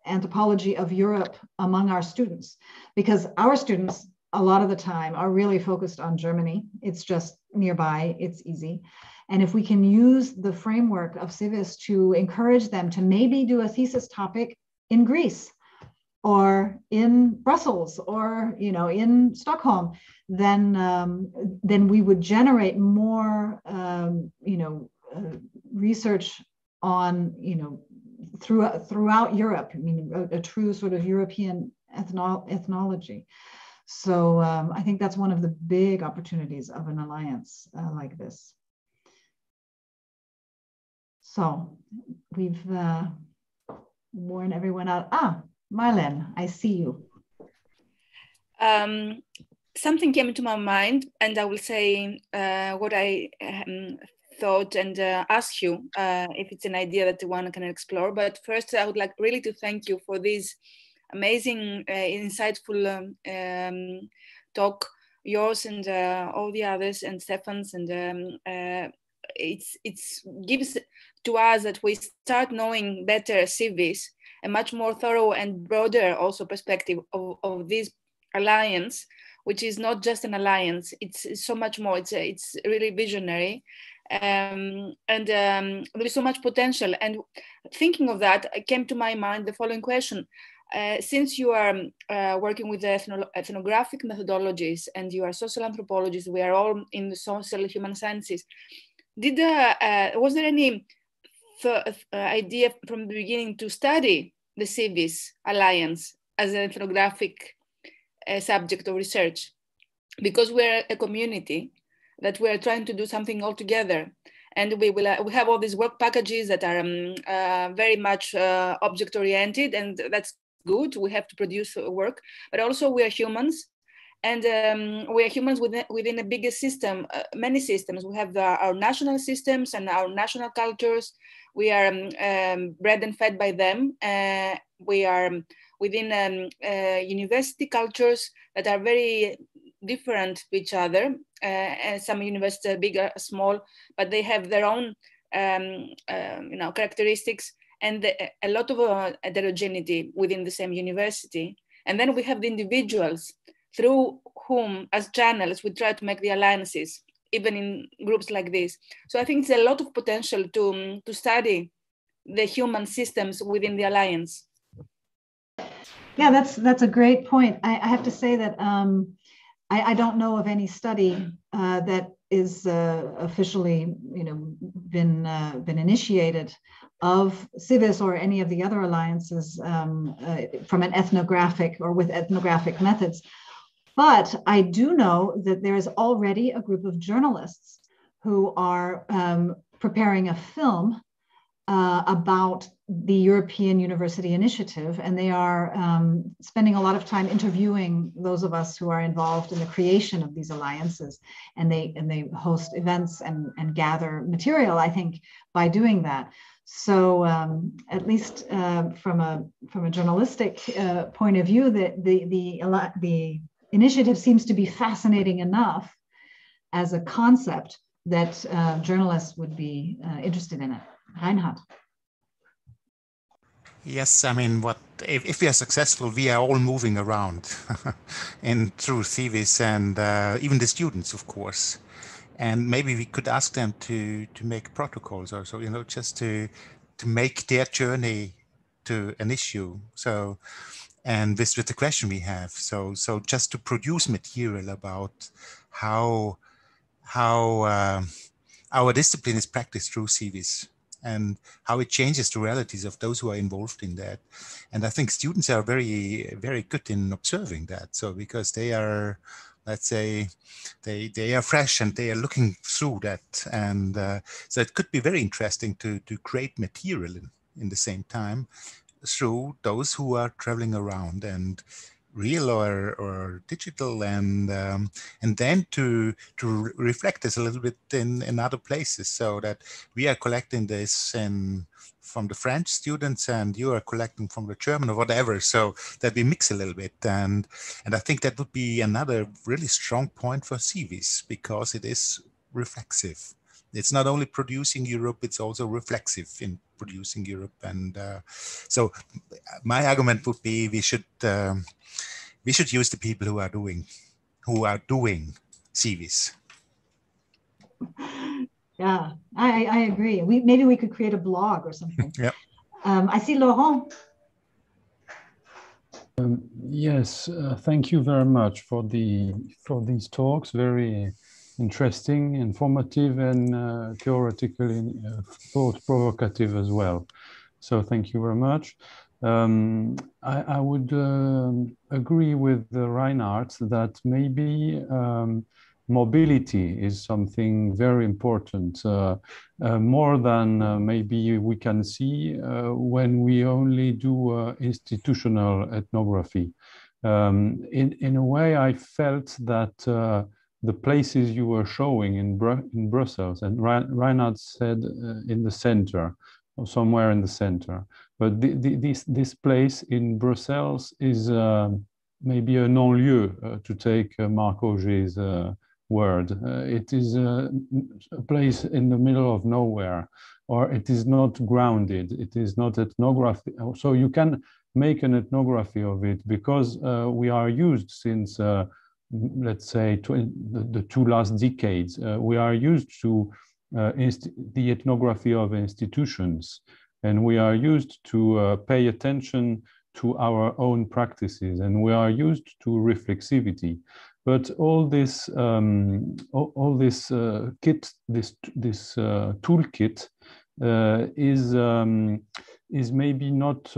anthropology of Europe among our students, because our students, a lot of the time, are really focused on Germany. It's just nearby, it's easy. And if we can use the framework of Civis to encourage them to maybe do a thesis topic in Greece or in Brussels or in Stockholm, then we would generate more research on throughout Europe. I mean, a true sort of European ethnology. So I think that's one of the big opportunities of an alliance like this. So we've worn everyone out. Marlene, I see you. Something came to my mind, and I will say what I thought and ask you if it's an idea that one can explore. But first, I would like really to thank you for this amazing, insightful talk, yours and all the others, and Stefan's, and it's gives to us that we start knowing better Civis, a much more thorough and broader also perspective of this alliance, which is not just an alliance, it's so much more, it's really visionary. There is so much potential. And thinking of that, it came to my mind the following question. Since you are working with the ethnographic methodologies and you are social anthropologists, we are all in the social human sciences, was there any idea from the beginning to study the Civis Alliance as an ethnographic subject of research? Because we're a community that we're trying to do something all together. And we have all these work packages that are very much object-oriented, and that's good. We have to produce work, but also we are humans. And we are humans within a bigger system, many systems. We have our national systems and our national cultures. We are bred and fed by them. We are within university cultures that are very different to each other. And some universities are big or small, but they have their own characteristics and a lot of heterogeneity within the same university. And then we have the individuals through whom, as channels, we try to make the alliances, even in groups like this. So I think it's a lot of potential to study the human systems within the alliance. Yeah, that's a great point. I have to say that I don't know of any study that is officially, been initiated of Civis or any of the other alliances from an ethnographic or with ethnographic methods. But I do know that there is already a group of journalists who are preparing a film about the European University Initiative, and they are spending a lot of time interviewing those of us who are involved in the creation of these alliances, and they host events and gather material, I think, by doing that. So at least from a journalistic point of view, the initiative seems to be fascinating enough as a concept that journalists would be interested in it. Reinhard. Yes, I mean, if we are successful, we are all moving around and through CIVIS, and even the students, of course. And maybe we could ask them to make protocols or so, just to make their journey to an issue. So, and this with the question we have. So just to produce material about how our discipline is practiced through CIVIS, and how it changes the realities of those who are involved in that. And I think students are very, very good in observing that. So because they are, let's say, they are fresh and they are looking through that. And so it could be very interesting to create material in the same time through those who are traveling around, and real or digital, and then to reflect this a little bit in other places, so that we are collecting this from the French students and you are collecting from the German or whatever, so that we mix a little bit. And I think that would be another really strong point for CIVIS, because it is reflexive. It's not only producing Europe, it's also reflexive in producing Europe. And so my argument would be we should use the people who are doing CIVIS. Yeah, I agree. Maybe we could create a blog or something. Yeah. I see Laurent. Yes, thank you very much for these talks. Very interesting, informative, and theoretically thought-provocative as well. So thank you very much. I would agree with Reinhard that maybe mobility is something very important, more than maybe we can see when we only do institutional ethnography. In a way, I felt that the places you were showing in Brussels, and Reinhard said in the center, or somewhere in the center, but this place in Brussels is maybe a non-lieu, to take Marc Auger's word. It is a place in the middle of nowhere, or it is not grounded. It is not ethnography. So you can make an ethnography of it, because we are used since, let's say, the 2 last decades, we are used to the ethnography of institutions, and we are used to pay attention to our own practices, and we are used to reflexivity. But all this kit, this toolkit is maybe not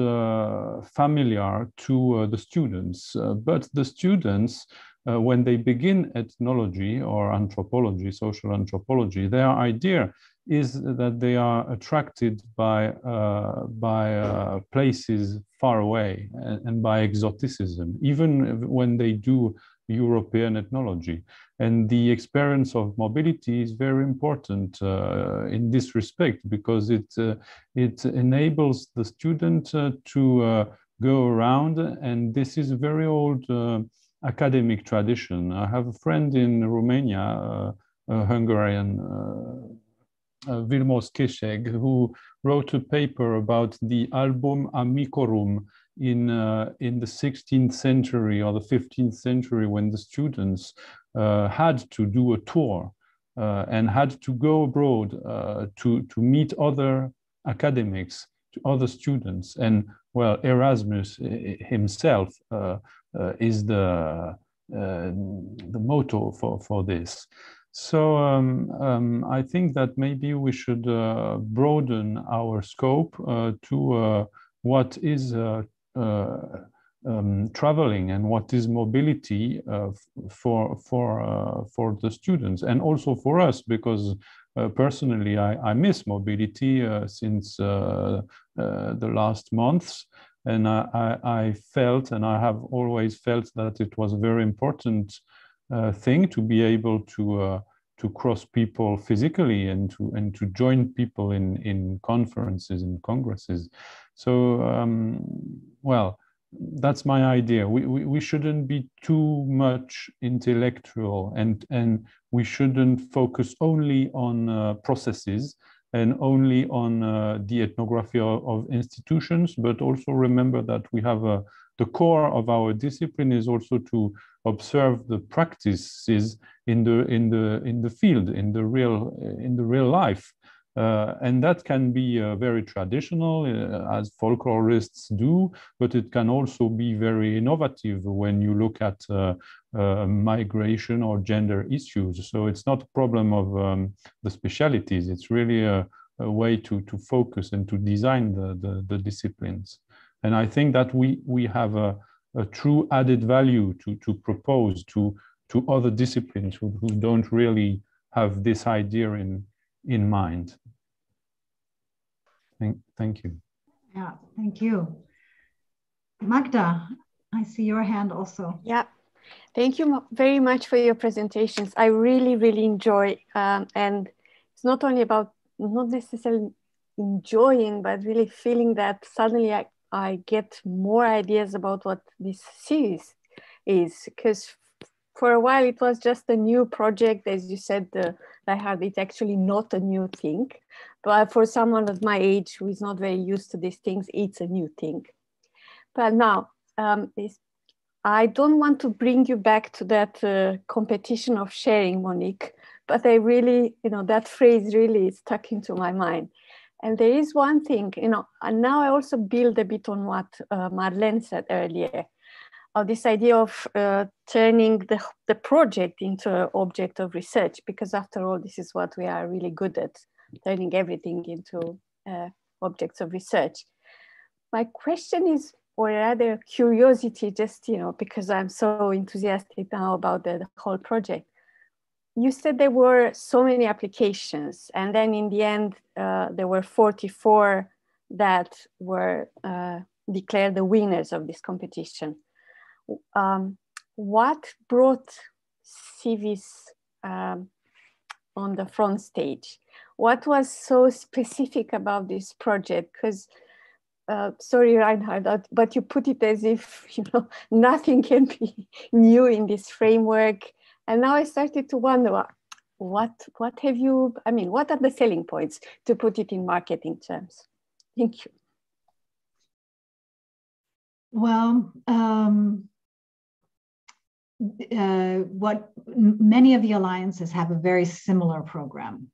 familiar to the students, but the students, when they begin ethnology or anthropology, social anthropology, their idea is that they are attracted by places far away and by exoticism, even when they do European ethnology. And the experience of mobility is very important in this respect, because it enables the student to go around, and this is a very old academic tradition. I have a friend in Romania, a Hungarian, Vilmos Késeg, who wrote a paper about the album amicorum in the 16th century or the 15th century, when the students had to do a tour and had to go abroad to meet other academics, other students. And well, Erasmus himself is the motto for this. So I think that maybe we should broaden our scope to what is traveling and what is mobility for the students, and also for us, because personally, I miss mobility since the last months. And I felt, and I have always felt, that it was a very important thing to be able to cross people physically and to join people in conferences and congresses. So, well, that's my idea. We shouldn't be too much intellectual, and we shouldn't focus only on processes and only on the ethnography of institutions, but also remember that we have the core of our discipline is also to observe the practices in the field, in the real life, and that can be very traditional, as folklorists do, but it can also be very innovative when you look at migration or gender issues. So it's not a problem of the specialities. It's really a way to focus and to design the disciplines. And I think that we have a true added value to propose to other disciplines who don't really have this idea in mind. Thank you. Yeah, thank you. Magda, I see your hand also. Yeah, thank you very much for your presentations. I really, really enjoy, and it's not only about not necessarily enjoying, but really feeling that suddenly I get more ideas about what this series is, because for a while it was just a new project, as you said, Reinhard, it's actually not a new thing, but for someone of my age who is not very used to these things, it's a new thing. But now, I don't want to bring you back to that competition of sharing, Monique, but I really, that phrase really stuck into my mind. And there is one thing, and now I also build a bit on what Marlene said earlier, of this idea of turning the project into an object of research, because after all, this is what we are really good at, turning everything into objects of research. My question is, or rather curiosity, just, because I'm so enthusiastic now about the whole project. You said there were so many applications, and then in the end, there were 44 that were declared the winners of this competition. What brought Civis on the front stage? What was so specific about this project? Because, sorry, Reinhard, but you put it as if, nothing can be new in this framework. And now I started to wonder, what have you, what are the selling points, to put it in marketing terms? Thank you. Well, what many of the alliances have a very similar program,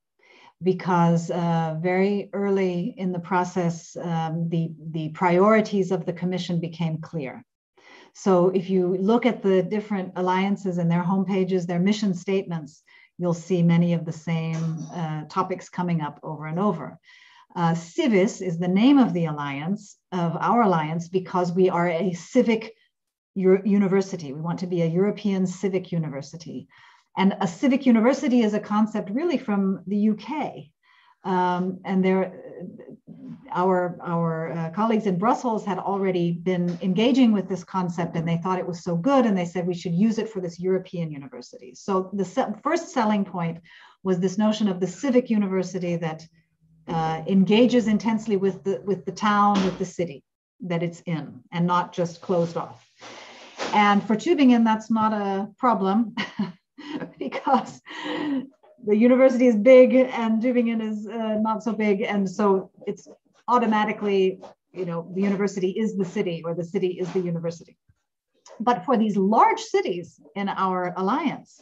because very early in the process, the priorities of the Commission became clear. So if you look at the different alliances and their homepages, their mission statements, you'll see many of the same topics coming up over and over. Civis is the name of the alliance, of our alliance, because we are a civic university. We want to be a European civic university. And a civic university is a concept really from the UK. And our colleagues in Brussels had already been engaging with this concept, and they thought it was so good, and they said we should use it for this European university. So the first selling point was this notion of the civic university that engages intensely with the town, with the city that it's in, and not just closed off. And for Tübingen, that's not a problem because the university is big and Tübingen is not so big. And so it's automatically, the university is the city, or the city is the university. But for these large cities in our alliance,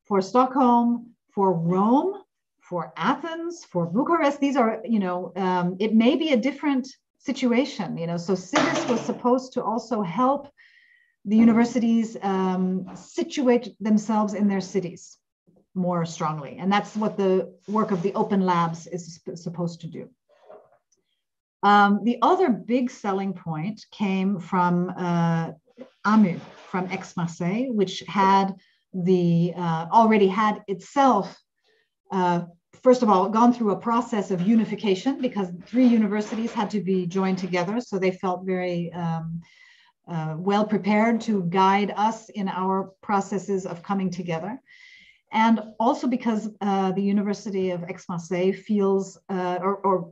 for Stockholm, for Rome, for Athens, for Bucharest, these are, it may be a different situation, so Civis was supposed to also help the universities situate themselves in their cities more strongly. And that's what the work of the Open Labs is supposed to do. The other big selling point came from AMU, from Aix-Marseille, which had already had itself first of all, gone through a process of unification because 3 universities had to be joined together. So they felt very well prepared to guide us in our processes of coming together. And also because the University of Aix-Marseille feels or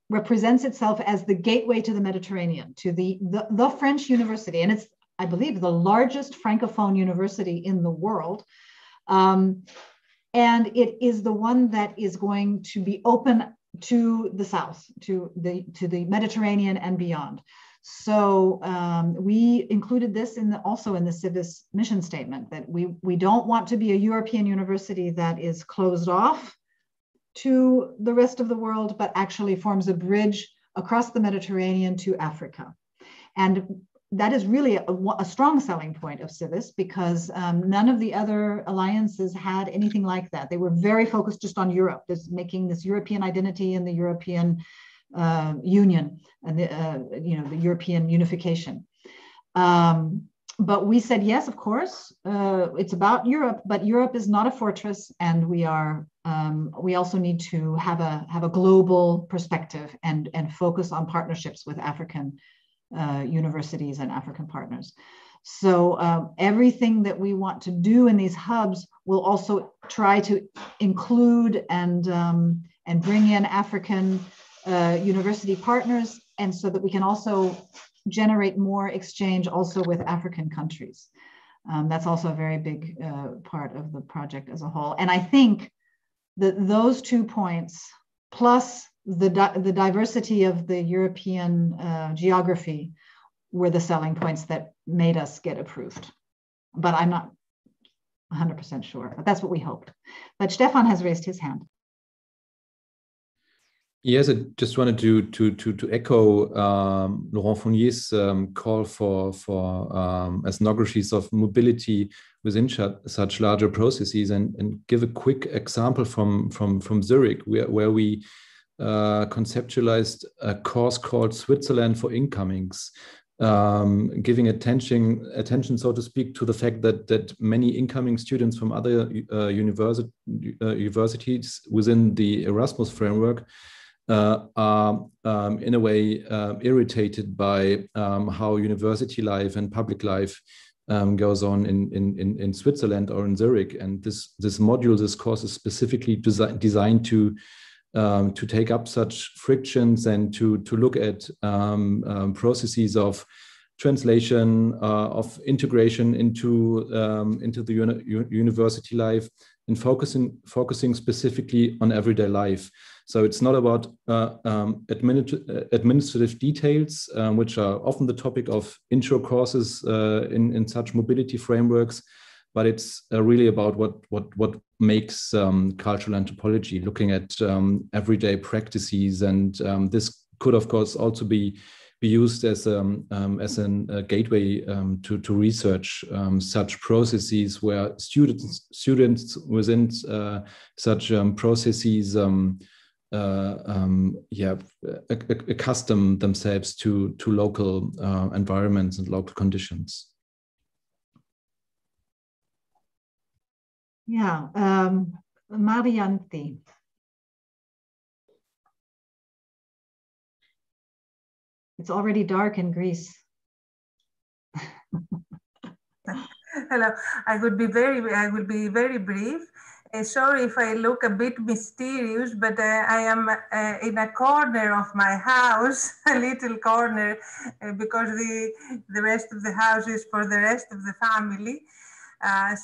represents itself as the gateway to the Mediterranean, to the French university. And it's, I believe, the largest Francophone university in the world. And it is the one that is going to be open to the south, to the Mediterranean and beyond. So we included this also in the CIVIS mission statement, that we don't want to be a European university that is closed off to the rest of the world, but actually forms a bridge across the Mediterranean to Africa. And that is really a strong selling point of CIVIS, because none of the other alliances had anything like that. They were very focused just on Europe, making this European identity and the European Union and the European unification. But we said, yes, of course, it's about Europe, but Europe is not a fortress, and we also need to have a global perspective and focus on partnerships with African universities and African partners. So everything that we want to do in these hubs will also try to include and bring in African university partners, and so that we can also generate more exchange also with African countries. That's also a very big part of the project as a whole. And I think that those 2 points, plus the diversity of the European geography, were the selling points that made us get approved. But I'm not 100% sure, but that's what we hoped. But Stefan has raised his hand. Yes, I just wanted to echo Laurent Fournier's call for ethnographies of mobility within such larger processes, and give a quick example from Zurich, where we conceptualized a course called Switzerland for Incomings, giving attention, so to speak, to the fact that many incoming students from other universities within the Erasmus framework are in a way irritated by how university life and public life goes on in Switzerland or in Zurich. And this course is specifically designed to take up such frictions and to look at processes of translation, of integration into the university life, and focusing specifically on everyday life. So it's not about administrative details, which are often the topic of intro courses in such mobility frameworks, but it's really about what makes cultural anthropology, looking at everyday practices. And this could, of course, also be used as a gateway to research such processes, where students within such processes accustom themselves to local environments and local conditions. Yeah, Marianti. It's already dark in Greece. Hello, I will be very brief. Sorry if I look a bit mysterious, but I am in a corner of my house, a little corner, because the rest of the house is for the rest of the family.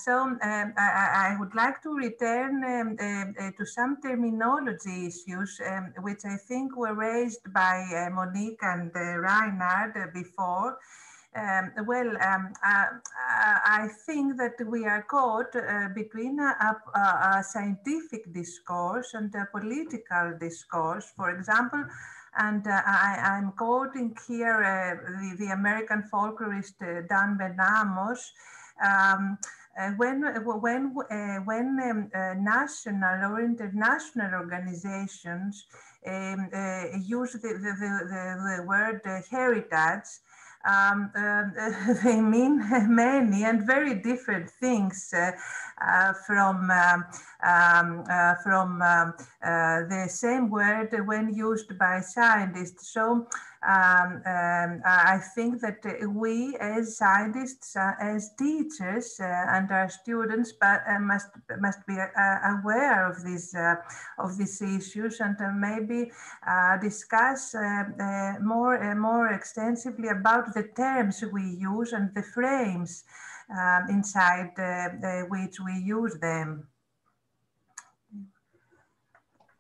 So I would like to return to some terminology issues, which I think were raised by Monique and Reinhard before. I think that we are caught between a scientific discourse and a political discourse, for example. And I'm quoting here the American folklorist Dan Benamos. When national or international organizations use the word heritage, they mean many and very different things from the same word when used by scientists. So I think that we as scientists, as teachers and our students must be aware of these issues and maybe discuss more extensively about the terms we use and the frames inside which we use them.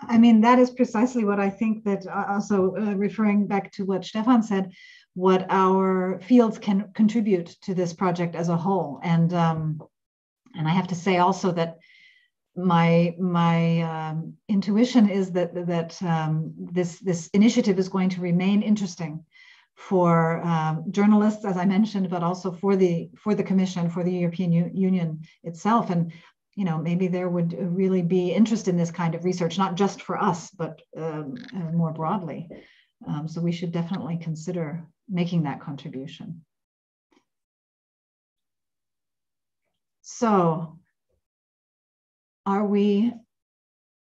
I mean, that is precisely what I think that also referring back to what Stefan said, what our fields can contribute to this project as a whole. And I have to say also that my intuition is that this initiative is going to remain interesting for journalists, as I mentioned, but also for the Commission, for the European Union itself. And you know, maybe there would really be interest in this kind of research, not just for us, but more broadly. So we should definitely consider making that contribution. So, are we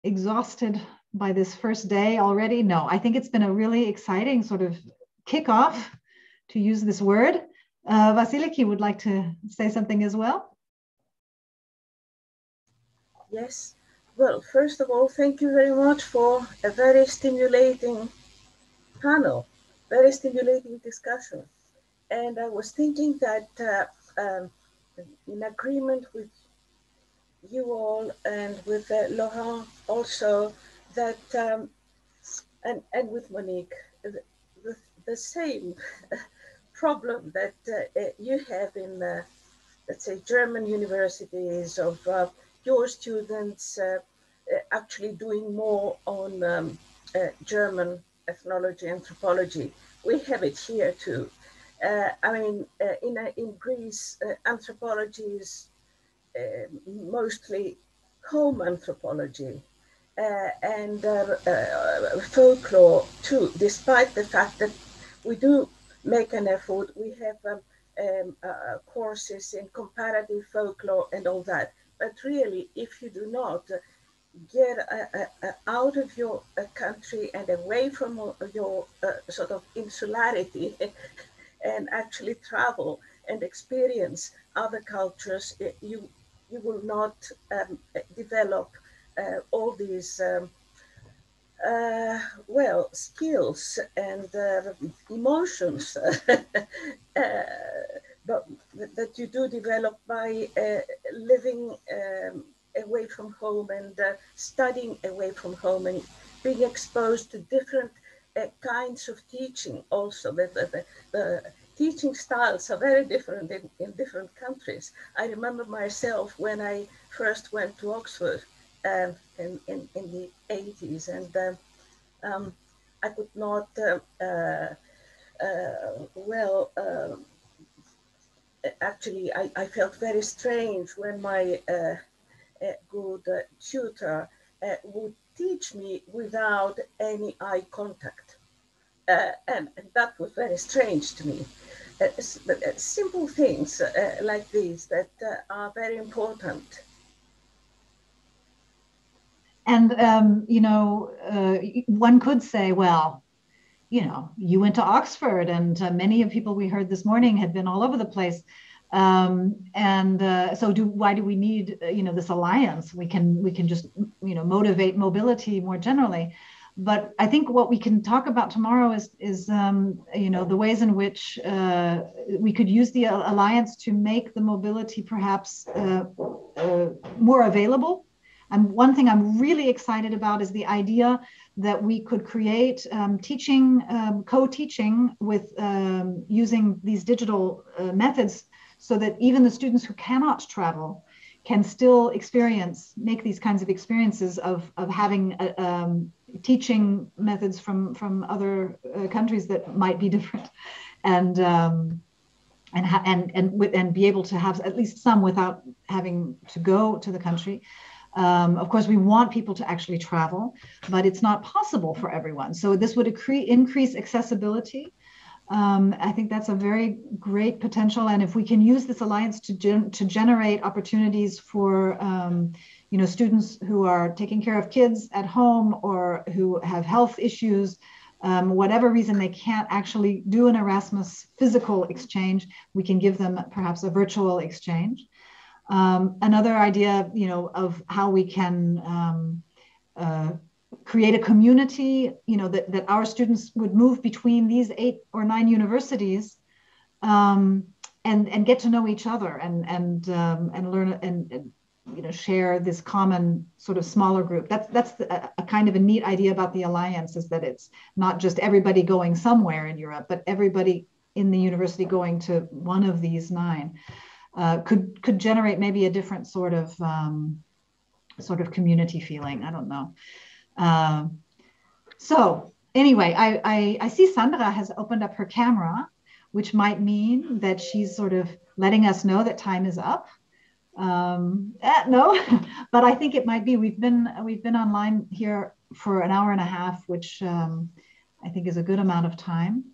exhausted by this first day already? No, I think it's been a really exciting sort of kickoff, to use this word. Vasiliki would like to say something as well. Yes. Well, first of all, thank you very much for a very stimulating panel, very stimulating discussion. And I was thinking that in agreement with you all and with Laurent also, that, and with Monique, the same problem that you have in, let's say, German universities of your students actually doing more on German ethnology, anthropology. We have it here too. I mean, in Greece, anthropology is mostly home anthropology and folklore too, despite the fact that we do make an effort. We have courses in comparative folklore and all that. But really, if you do not get out of your country and away from your sort of insularity and actually travel and experience other cultures, you will not develop all these well, skills and emotions but that you do develop by living away from home and studying away from home and being exposed to different kinds of teaching also. The teaching styles are very different in different countries. I remember myself when I first went to Oxford in the 80s, and I could not, actually, I felt very strange when my good tutor would teach me without any eye contact. And that was very strange to me. Simple things like these that are very important. And, you know, one could say, well, you know, you went to Oxford, and many of people we heard this morning had been all over the place. So why do we need, you know, this alliance? We can just, you know, motivate mobility more generally. But I think what we can talk about tomorrow is you know, the ways in which we could use the alliance to make the mobility perhaps more available. And one thing I'm really excited about is the idea that we could create teaching, co-teaching with using these digital methods, so that even the students who cannot travel can still make these kinds of experiences of having teaching methods from other countries that might be different, and be able to have at least some without having to go to the country. Of course, we want people to actually travel, but it's not possible for everyone. So this would increase accessibility. I think that's a very great potential. And if we can use this alliance to generate opportunities for students who are taking care of kids at home or who have health issues, whatever reason they can't actually do an Erasmus physical exchange, we can give them perhaps a virtual exchange. Another idea, of how we can create a community, that our students would move between these 8 or 9 universities, and get to know each other and learn and share this common sort of smaller group. That's a kind of a neat idea about the alliance, is that it's not just everybody going somewhere in Europe, but everybody in the university going to one of these 9. Could generate maybe a different sort of community feeling. I don't know. So anyway, I see Sandra has opened up her camera, which might mean that she's sort of letting us know that time is up. No, but I think it might be. We've been online here for an hour and a half, which I think is a good amount of time.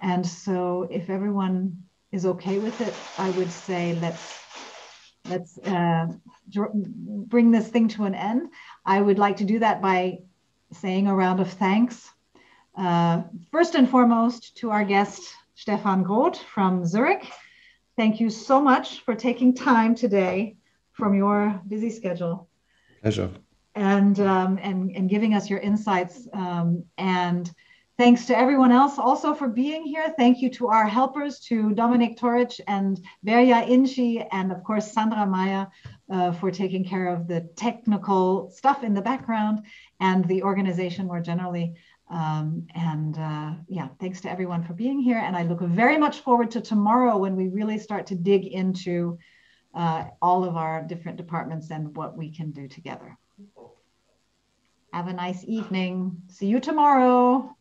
And so if everyone is okay with it, I would say let's bring this thing to an end. I would like to do that by saying a round of thanks. First and foremost, to our guest, Stefan Groth from Zurich. Thank you so much for taking time today from your busy schedule. Pleasure. And giving us your insights. And thanks to everyone else also for being here. Thank you to our helpers, to Dominik Toric and Verja Inci, and of course, Sandra Meyer for taking care of the technical stuff in the background and the organization more generally. Thanks to everyone for being here. And I look very much forward to tomorrow when we really start to dig into all of our different departments and what we can do together. Have a nice evening. See you tomorrow.